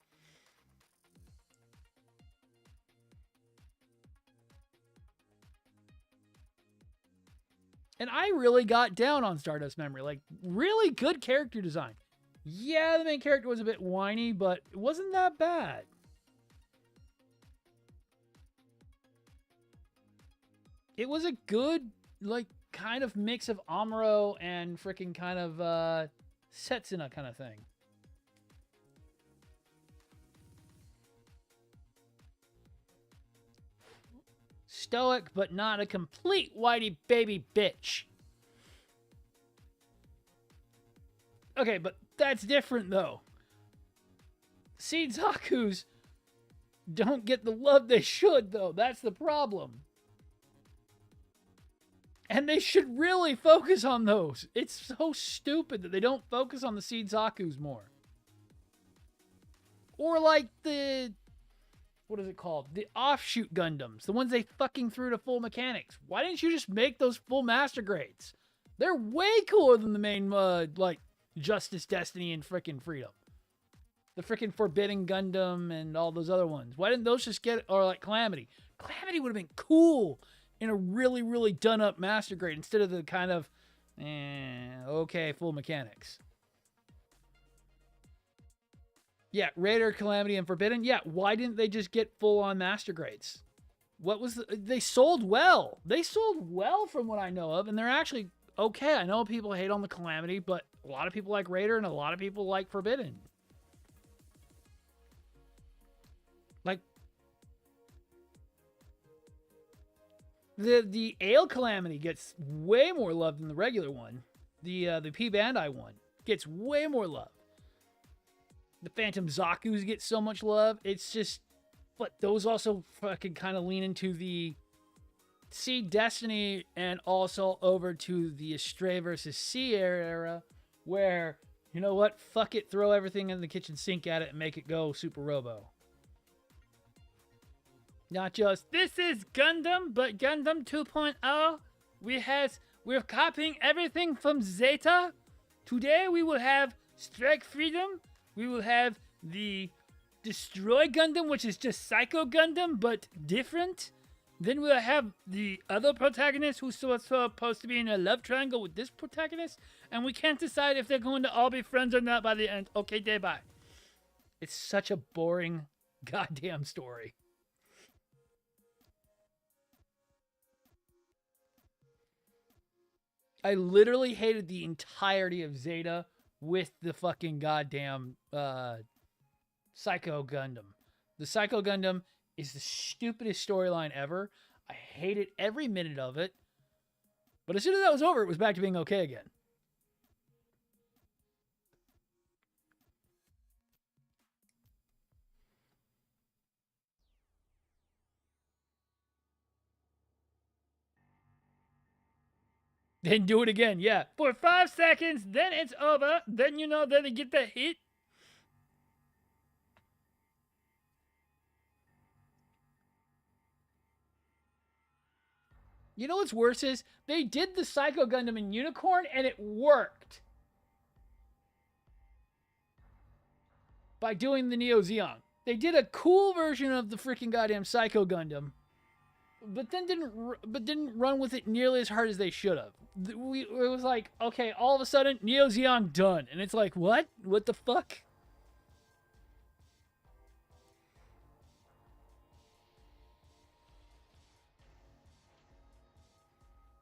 Speaker 1: And I really got down on Stardust Memory. Like, really good character design. Yeah, the main character was a bit whiny, but it wasn't that bad. It was a good, like, kind of mix of Amuro and freaking kind of Setsuna kind of thing. Stoic, but not a complete whitey baby bitch. Okay, but that's different, though. Seed Zakus don't get the love they should, though. That's the problem. And they should really focus on those. It's so stupid that they don't focus on the Seed Zakus more. Or like the... what is it called? The offshoot Gundams. The ones they fucking threw to full mechanics. Why didn't you just make those full master grades? They're way cooler than the main, like, Justice, Destiny, and frickin' Freedom. The frickin' Forbidden Gundam and all those other ones. Why didn't those just get... or like Calamity. Calamity would have been cool in a really, really done-up master grade instead of the kind of, okay, full mechanics. Yeah, Raider, Calamity, and Forbidden. Yeah, why didn't they just get full-on master grades? What was they sold well. They sold well from what I know of, and they're actually okay. I know people hate on the Calamity, but a lot of people like Raider, and a lot of people like Forbidden. Like, the Ale Calamity gets way more love than the regular one. The P Bandai one gets way more love. The Phantom Zaku's get so much love. It's just, but those also fucking kind of lean into the Seed Destiny and also over to the Astray versus C era where, you know what, fuck it, throw everything in the kitchen sink at it and make it go Super Robo. Not just, this is Gundam, but Gundam 2.0. We're copying everything from Zeta. Today we will have Strike Freedom. We will have the Destroy Gundam, which is just Psycho Gundam, but different. Then we'll have the other protagonist who's supposed to be in a love triangle with this protagonist. And we can't decide if they're going to all be friends or not by the end. Okay, day bye. It's such a boring goddamn story. I literally hated the entirety of Zeta with the fucking goddamn Psycho Gundam. The Psycho Gundam is the stupidest storyline ever. I hated every minute of it. But as soon as that was over, it was back to being okay again. Then do it again, yeah. For 5 seconds, then it's over. Then, you know, then they get the hit. You know what's worse is, they did the Psycho Gundam in Unicorn, and it worked. By doing the Neo Zeon. They did a cool version of the freaking goddamn Psycho Gundam, but then didn't run with it nearly as hard as they should have. It was like, okay, all of a sudden, Neo Zeon done. And it's like, what? What the fuck?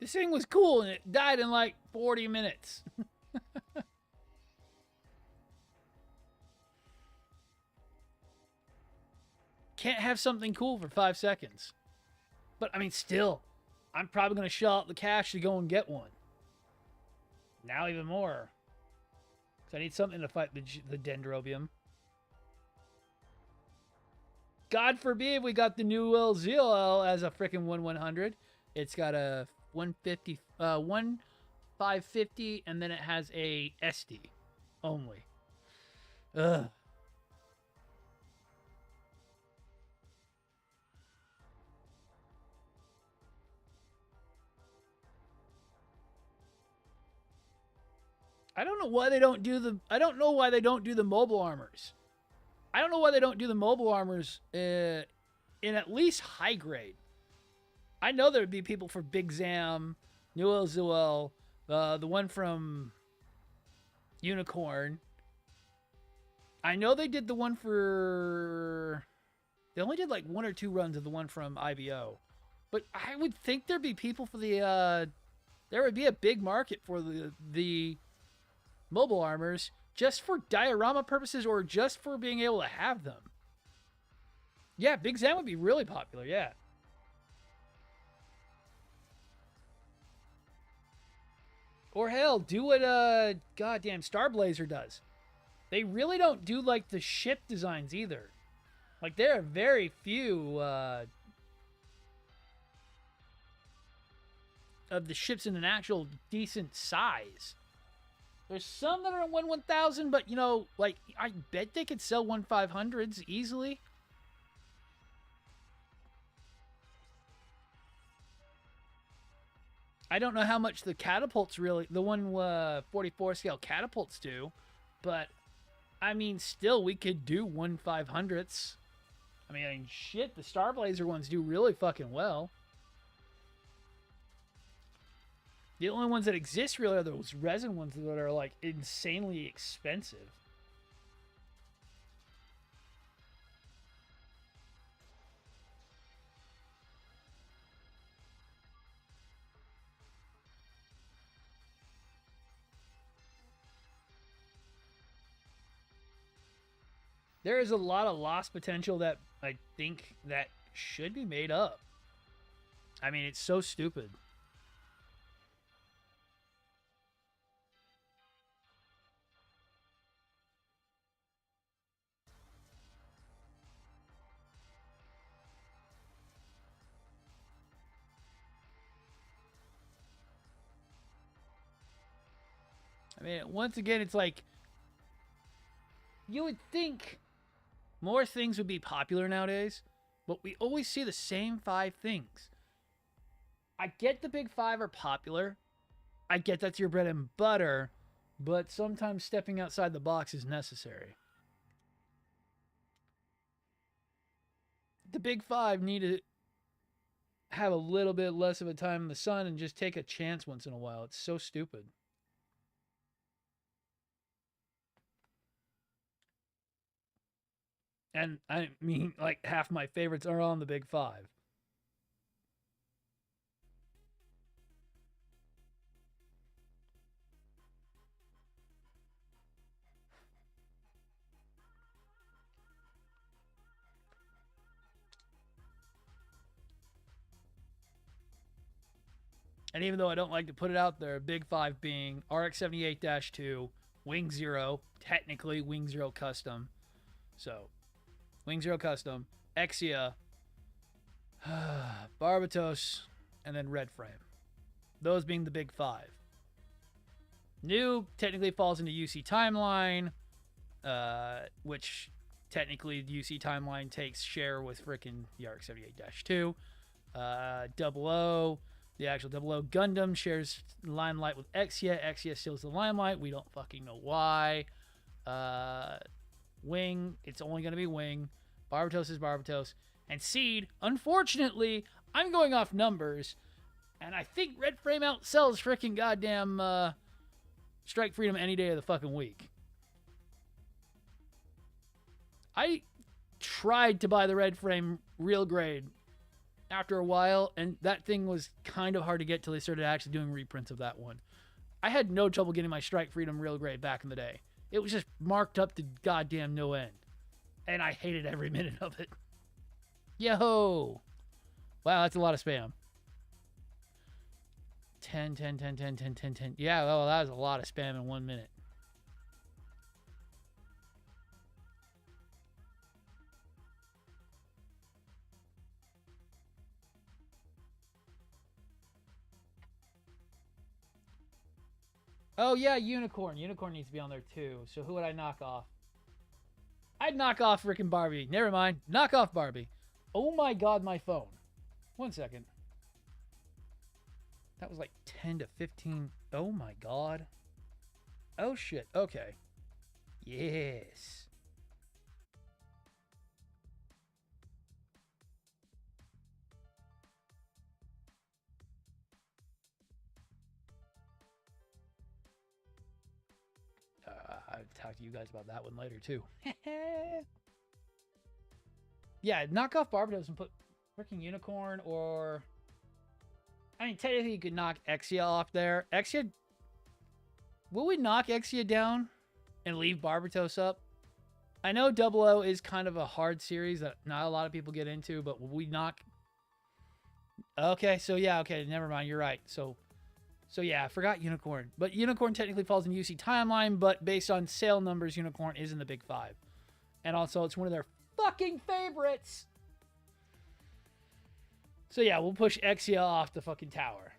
Speaker 1: This thing was cool, and it died in like 40 minutes. Can't have something cool for 5 seconds. But, I mean, still, I'm probably going to shell out the cash to go and get one. Now even more. Because I need something to fight the Dendrobium. God forbid we got the new ZLL as a freaking 1/100. It's got a 150, 550, and then it has a SD only. Ugh. I don't know why they don't do the. I don't know why they don't do the mobile armors. I don't know why they don't do the mobile armors in at least high grade. I know there would be people for Big Zam, New Elzuel, the one from Unicorn. I know they did the one for. They only did like 1 or 2 runs of the one from IBO, but I would think there'd be people for the. There would be a big market for the mobile armors just for diorama purposes or just for being able to have them. Yeah, Big Zam would be really popular. Yeah. Or hell, do what goddamn Starblazer does. They really don't do like the ship designs either. Like there are very few of the ships in an actual decent size. There's some that are 1/1000, but you know, like I bet they could sell 1/500s easily. I don't know how much the catapults really, the 144 scale catapults do, but I mean, still, we could do 1/500ths. I mean, shit, the Starblazer ones do really fucking well. The only ones that exist really are those resin ones that are like insanely expensive. There is a lot of lost potential that I think that should be made up. I mean, it's so stupid. I mean, once again, it's like you would think more things would be popular nowadays, but we always see the same 5 things. I get the big 5 are popular. I get that's your bread and butter, but sometimes stepping outside the box is necessary. The big 5 need to have a little bit less of a time in the sun and just take a chance once in a while. It's so stupid. And I mean, like, half my favorites are on the big 5. And even though I don't like to put it out there, big 5 being RX-78-2, Wing Zero, technically Wing Zero Custom. So, Wing Zero Custom, Exia, Barbatos, and then Red Frame. Those being the big 5. New technically falls into UC Timeline, which technically UC Timeline takes share with frickin' the RX-78-2. Double O, the actual Double O Gundam shares limelight with Exia. Exia steals the limelight. We don't fucking know why. Wing, it's only going to be Wing. Barbatos is Barbatos. And Seed, unfortunately, I'm going off numbers, and I think Red Frame outsells freaking goddamn Strike Freedom any day of the fucking week. I tried to buy the Red Frame real grade after a while, and that thing was kind of hard to get till they started actually doing reprints of that one. I had no trouble getting my Strike Freedom real grade back in the day. It was just marked up to goddamn no end. And I hated every minute of it. Yo! Wow, that's a lot of spam. 10, 10, 10, 10, 10, 10, 10. Yeah, well, that was a lot of spam in 1 minute. Oh, yeah, Unicorn. Unicorn needs to be on there, too. So who would I knock off? I'd knock off frickin' Barbie. Never mind. Knock off Barbie. Oh, my God, my phone. 1 second. That was like 10 to 15. Oh, my God. Oh, shit. Okay. Yes. I'll talk to you guys about that one later, too. Yeah, knock off Barbados and put freaking Unicorn or... I mean, technically you could knock Exia off there. Exia... Will we knock Exia down and leave Barbatos up? I know Double O is kind of a hard series that not a lot of people get into, but will we knock... Okay, so yeah, okay, never mind, you're right. So yeah, I forgot Unicorn. But Unicorn technically falls in UC Timeline, but based on sale numbers, Unicorn is in the Big Five. And also, it's one of their fucking favorites! So yeah, we'll push Exia off the fucking tower.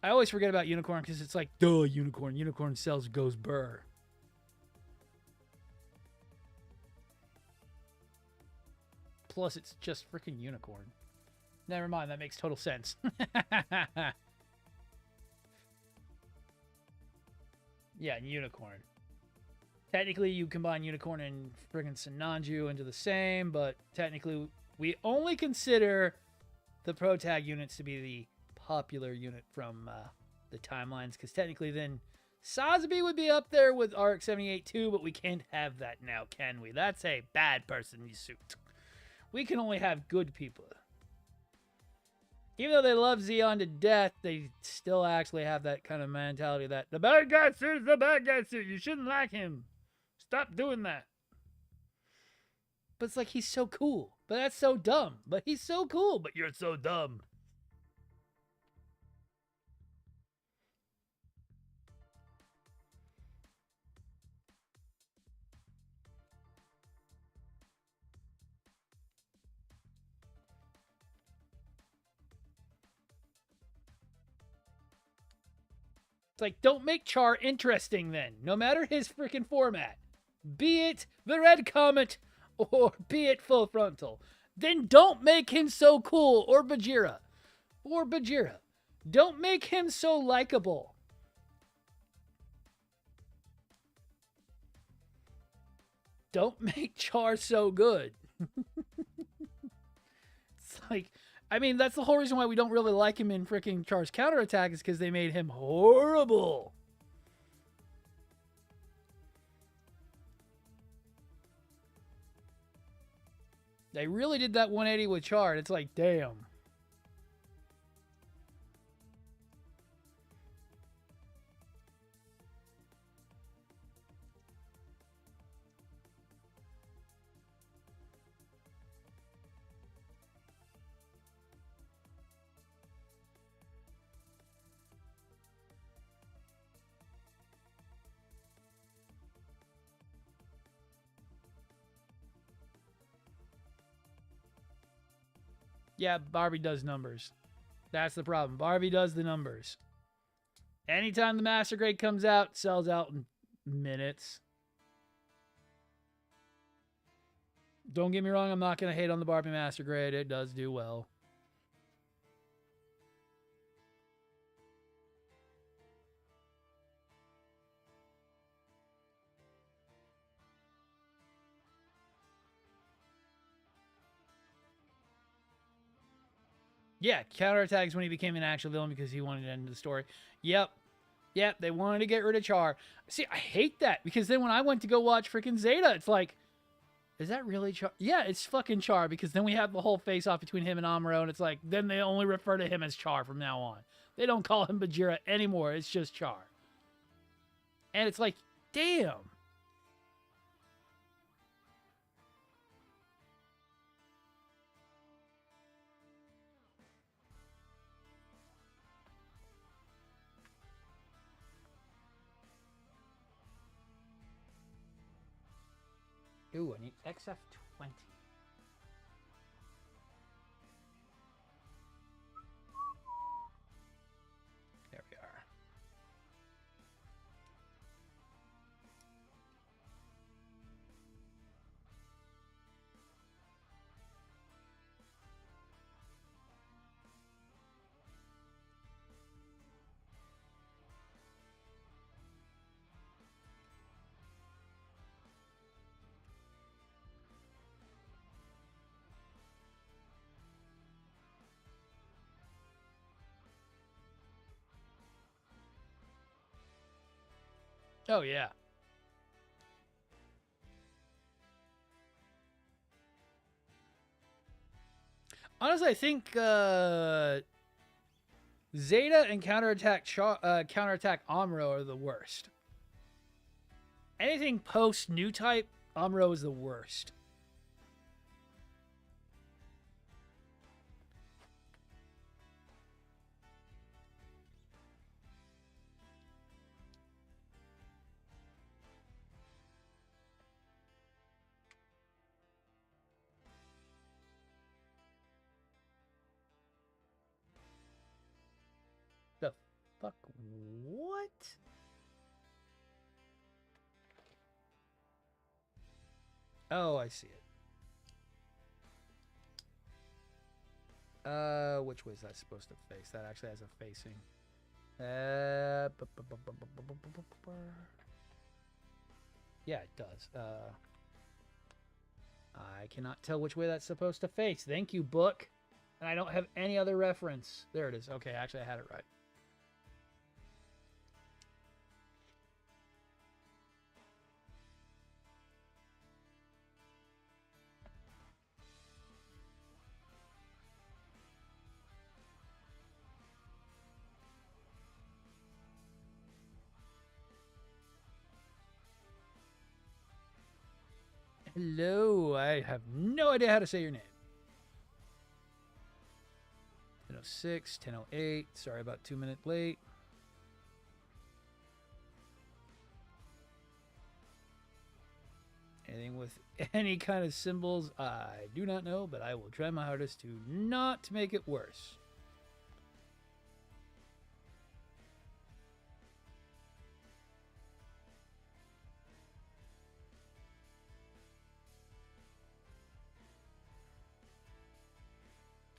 Speaker 1: I always forget about Unicorn because it's like, duh, Unicorn. Unicorn sells goes burr. Plus, it's just freaking Unicorn. Never mind, that makes total sense. Yeah, Unicorn. Technically, you combine Unicorn and friggin' Sinanju into the same, but technically, we only consider the Pro Tag units to be the popular unit from the timelines, because technically then Sazabi would be up there with RX-78 too, but we can't have that now, can we? That's a bad person suit. We can only have good people. Even though they love Xeon to death, they still actually have that kind of mentality that the bad guy suit is the bad guy suit. You shouldn't like him. Stop doing that. But it's like, he's so cool. But that's so dumb. But he's so cool. But you're so dumb. It's like, don't make Char interesting then. No matter his freaking format. Be it the Red Comet or be it Full Frontal. Then don't make him so cool, or Bajira. Or Bajira. Don't make him so likable. Don't make Char so good. It's like, I mean, that's the whole reason why we don't really like him in freaking Char's counterattack is because they made him horrible. They really did that 180 with Char. It's like, damn. Yeah, Barbie does numbers. That's the problem. Barbie does the numbers. Anytime the Master Grade comes out, sells out in minutes. Don't get me wrong, I'm not going to hate on the Barbie Master Grade. It does do well. Yeah, counterattacks when he became an actual villain because he wanted to end the story. Yep, they wanted to get rid of Char. See, I hate that because then when I went to go watch freaking Zeta, it's like, is that really Char? Yeah, it's fucking Char because then we have the whole face-off between him and Amuro, and it's like, then they only refer to him as Char from now on. They don't call him Bajira anymore. It's just Char. And it's like, damn. Ooh, I need XF20. There we are. Oh, yeah. Honestly, I think Zeta and counterattack Amuro are the worst. Anything post new type, Amuro is the worst. The fuck? What? Oh, I see it. Which way is that supposed to face? That actually has a facing. Yeah, it does. I cannot tell which way that's supposed to face. Thank you, book. And I don't have any other reference. There it is. Okay, actually, I had it right. Hello. I have no idea how to say your name. 10:06, 10:08. Sorry about 2 minutes late. Anything with any kind of symbols, I do not know, but I will try my hardest to not make it worse.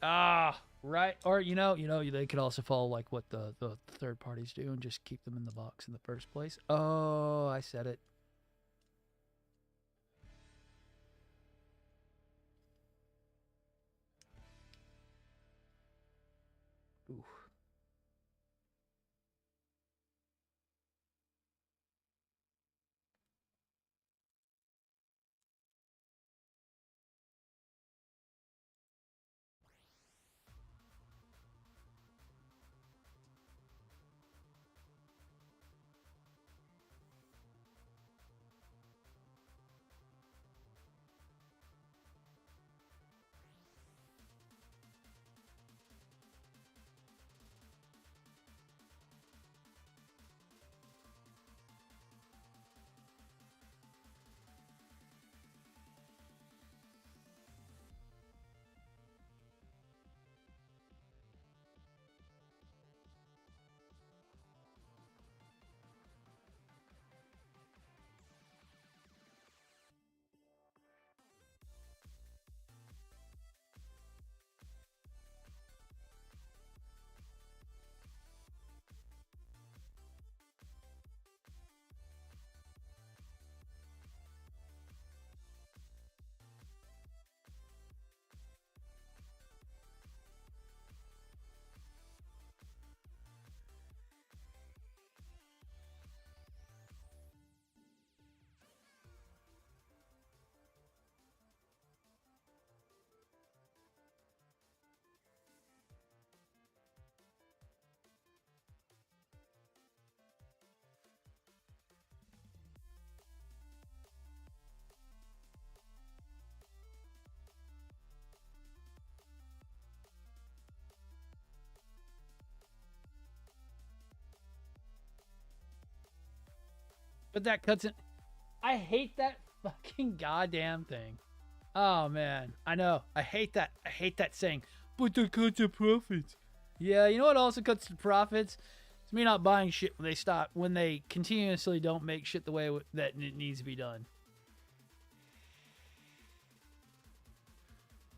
Speaker 1: Ah, right. Or they could also follow like what the third parties do and just keep them in the box in the first place. Oh, I said it. Ooh. But that cuts it. I hate that fucking goddamn thing. Oh man, I know. I hate that. I hate that saying. But that cuts the profits. Yeah, you know what also cuts the profits? It's me not buying shit when they continuously don't make shit the way that it needs to be done.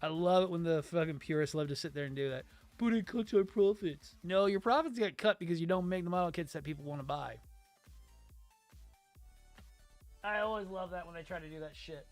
Speaker 1: I love it when the fucking purists love to sit there and do that. But it cuts our profits. No, your profits get cut because you don't make the model kits that people want to buy. I always love that when they try to do that shit.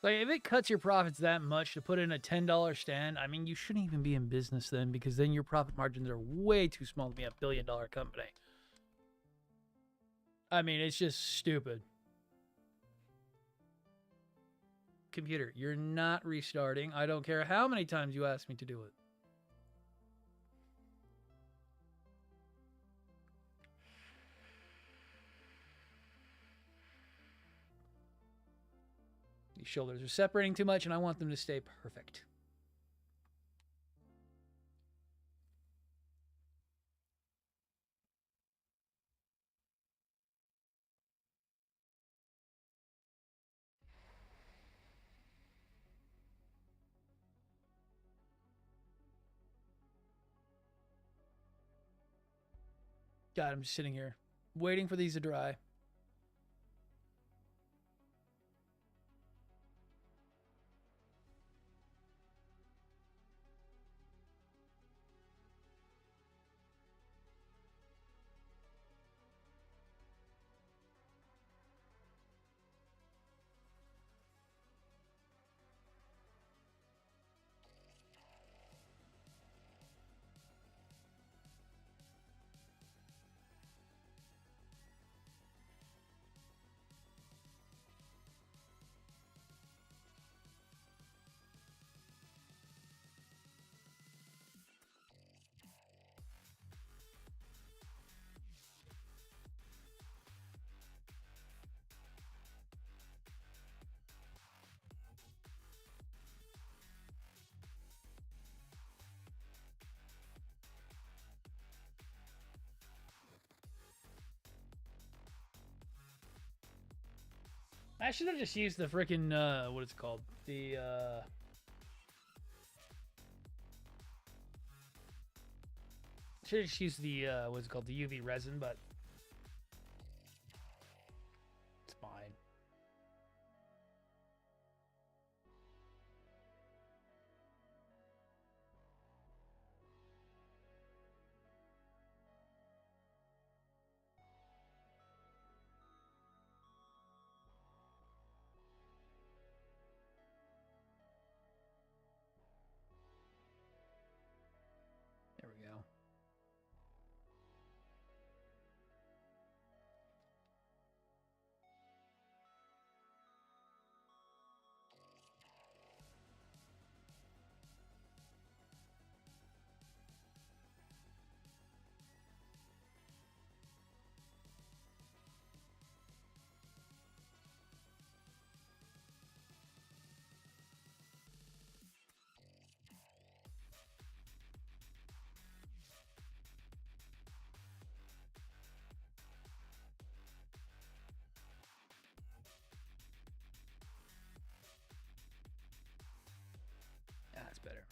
Speaker 1: Like, if it cuts your profits that much to put in a $10 stand, I mean, you shouldn't even be in business then, because then your profit margins are way too small to be a billion-dollar company. I mean, it's just stupid. Computer, you're not restarting. I don't care how many times you ask me to do it. These shoulders are separating too much, and I want them to stay perfect. God, I'm just sitting here waiting for these to dry. I should have just used the freaking, what is it called? The, should have just used the, what's it called? The UV resin, but it's fine. There we go. That's better.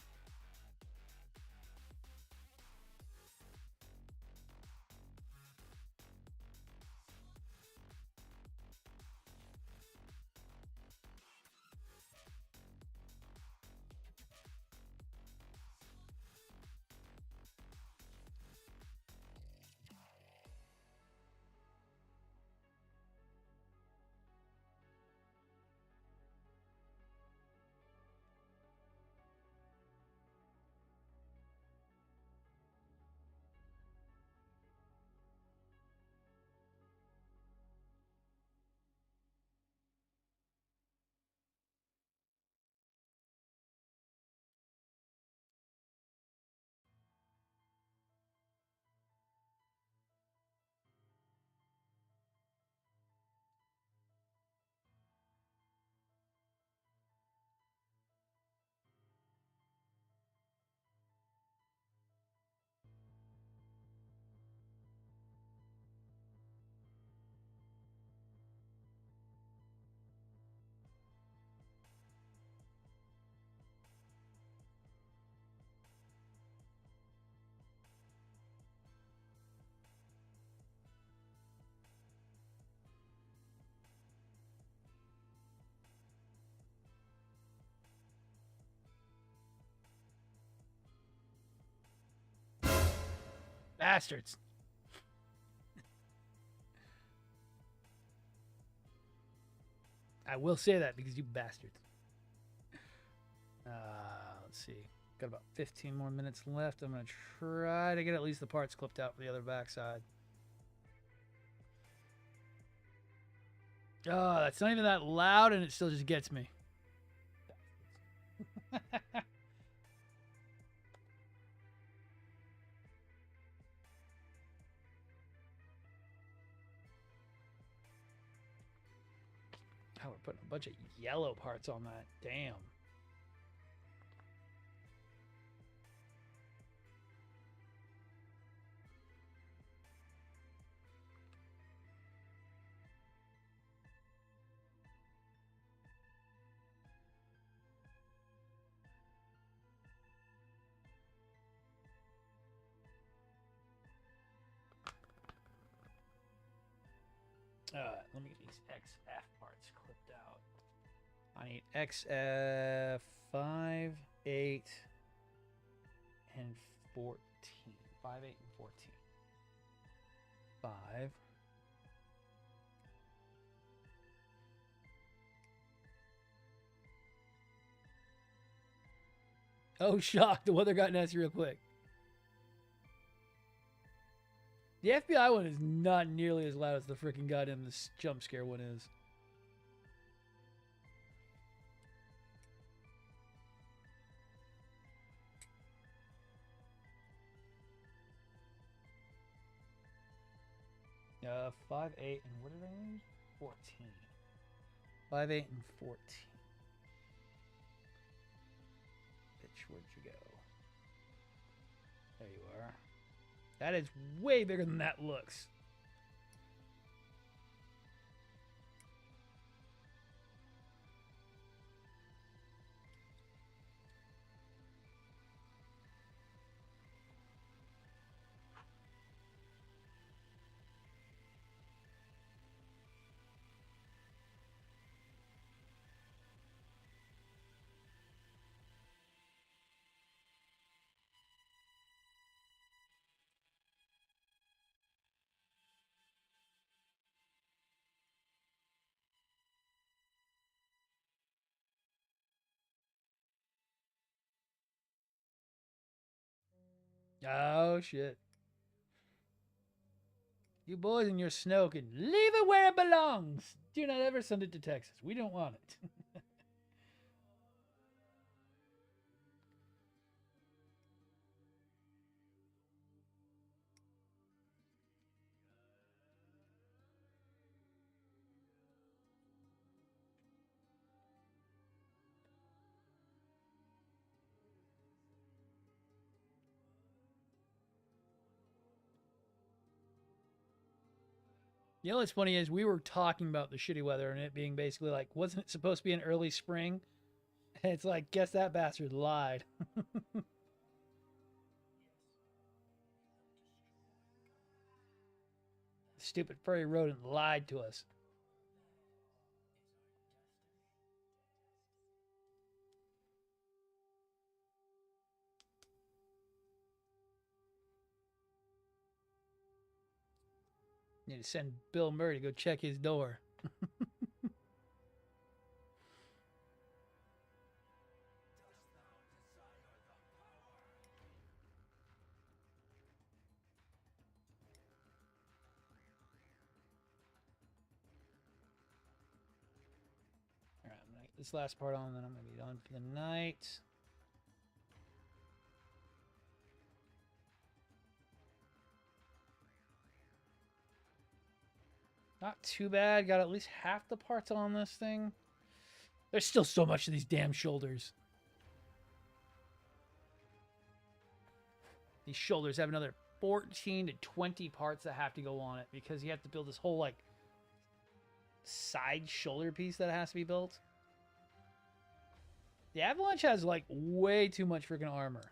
Speaker 1: Bastards. I will say that because you bastards. Let's see. Got about 15 more minutes left. I'm going to try to get at least the parts clipped out for the other backside. Oh, that's not even that loud, and it still just gets me. Oh, we're putting a bunch of yellow parts on that. Damn. Let me get these XF parts clipped out. I need XF 5, 8, and 14. 5, 8, and 14. 5. Oh, shock. The weather got nasty real quick. The FBI one is not nearly as loud as the freaking goddamn this jump scare one is. Uh, 5, 8, and what did I need? 14. 5, 8, and 14. Bitch, where'd you go? There you are. That is way bigger than that looks. Oh, shit. You boys and your snow can leave it where it belongs. Do not ever send it to Texas. We don't want it. You know what's funny is we were talking about the shitty weather and it being basically like, wasn't it supposed to be an early spring? And it's like, guess that bastard lied. Stupid furry rodent lied to us. Need to send Bill Murray to go check his door. All right, I'm gonna get this last part on, then I'm gonna be done for the night. Not too bad. Got at least half the parts on this thing. There's still so much of these damn shoulders. These shoulders have another 14 to 20 parts that have to go on it because you have to build this whole, like, side shoulder piece that has to be built. The Avalanche has, like, way too much freaking armor.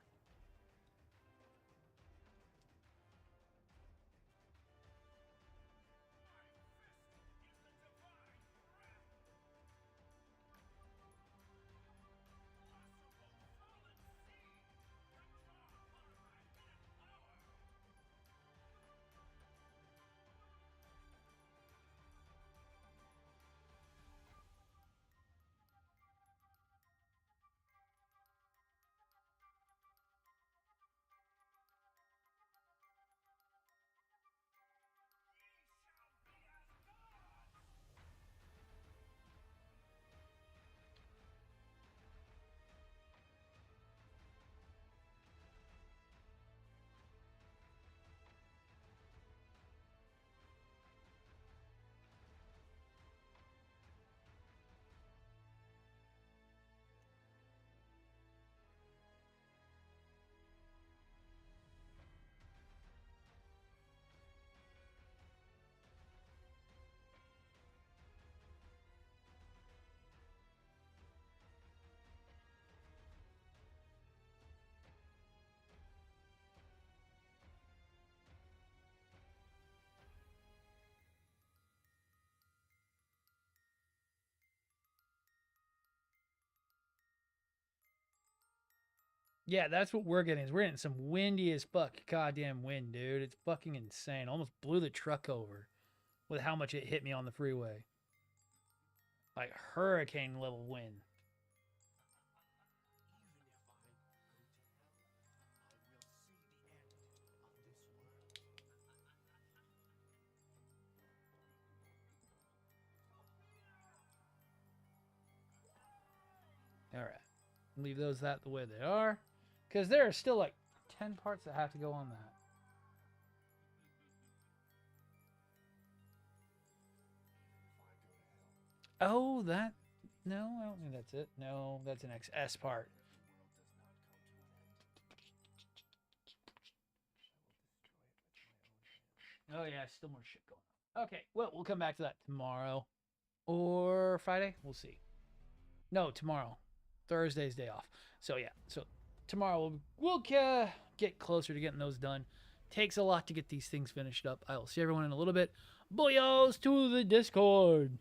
Speaker 1: Yeah, that's what we're getting. Is we're getting some windy as fuck goddamn wind, dude. It's fucking insane. Almost blew the truck over with how much it hit me on the freeway. Like hurricane level wind. All right. Leave those that the way they are. Because there are still like 10 parts that have to go on that. Oh, that... No, I don't think that's it. No, that's an XS part. Oh, yeah, still more shit going on. Okay, well, we'll come back to that tomorrow. Or Friday. We'll see. No, tomorrow. Thursday's day off. So, yeah. So, tomorrow we'll get closer to getting those done. Takes a lot to get these things finished up. I will see everyone in a little bit. Boyos to the Discord.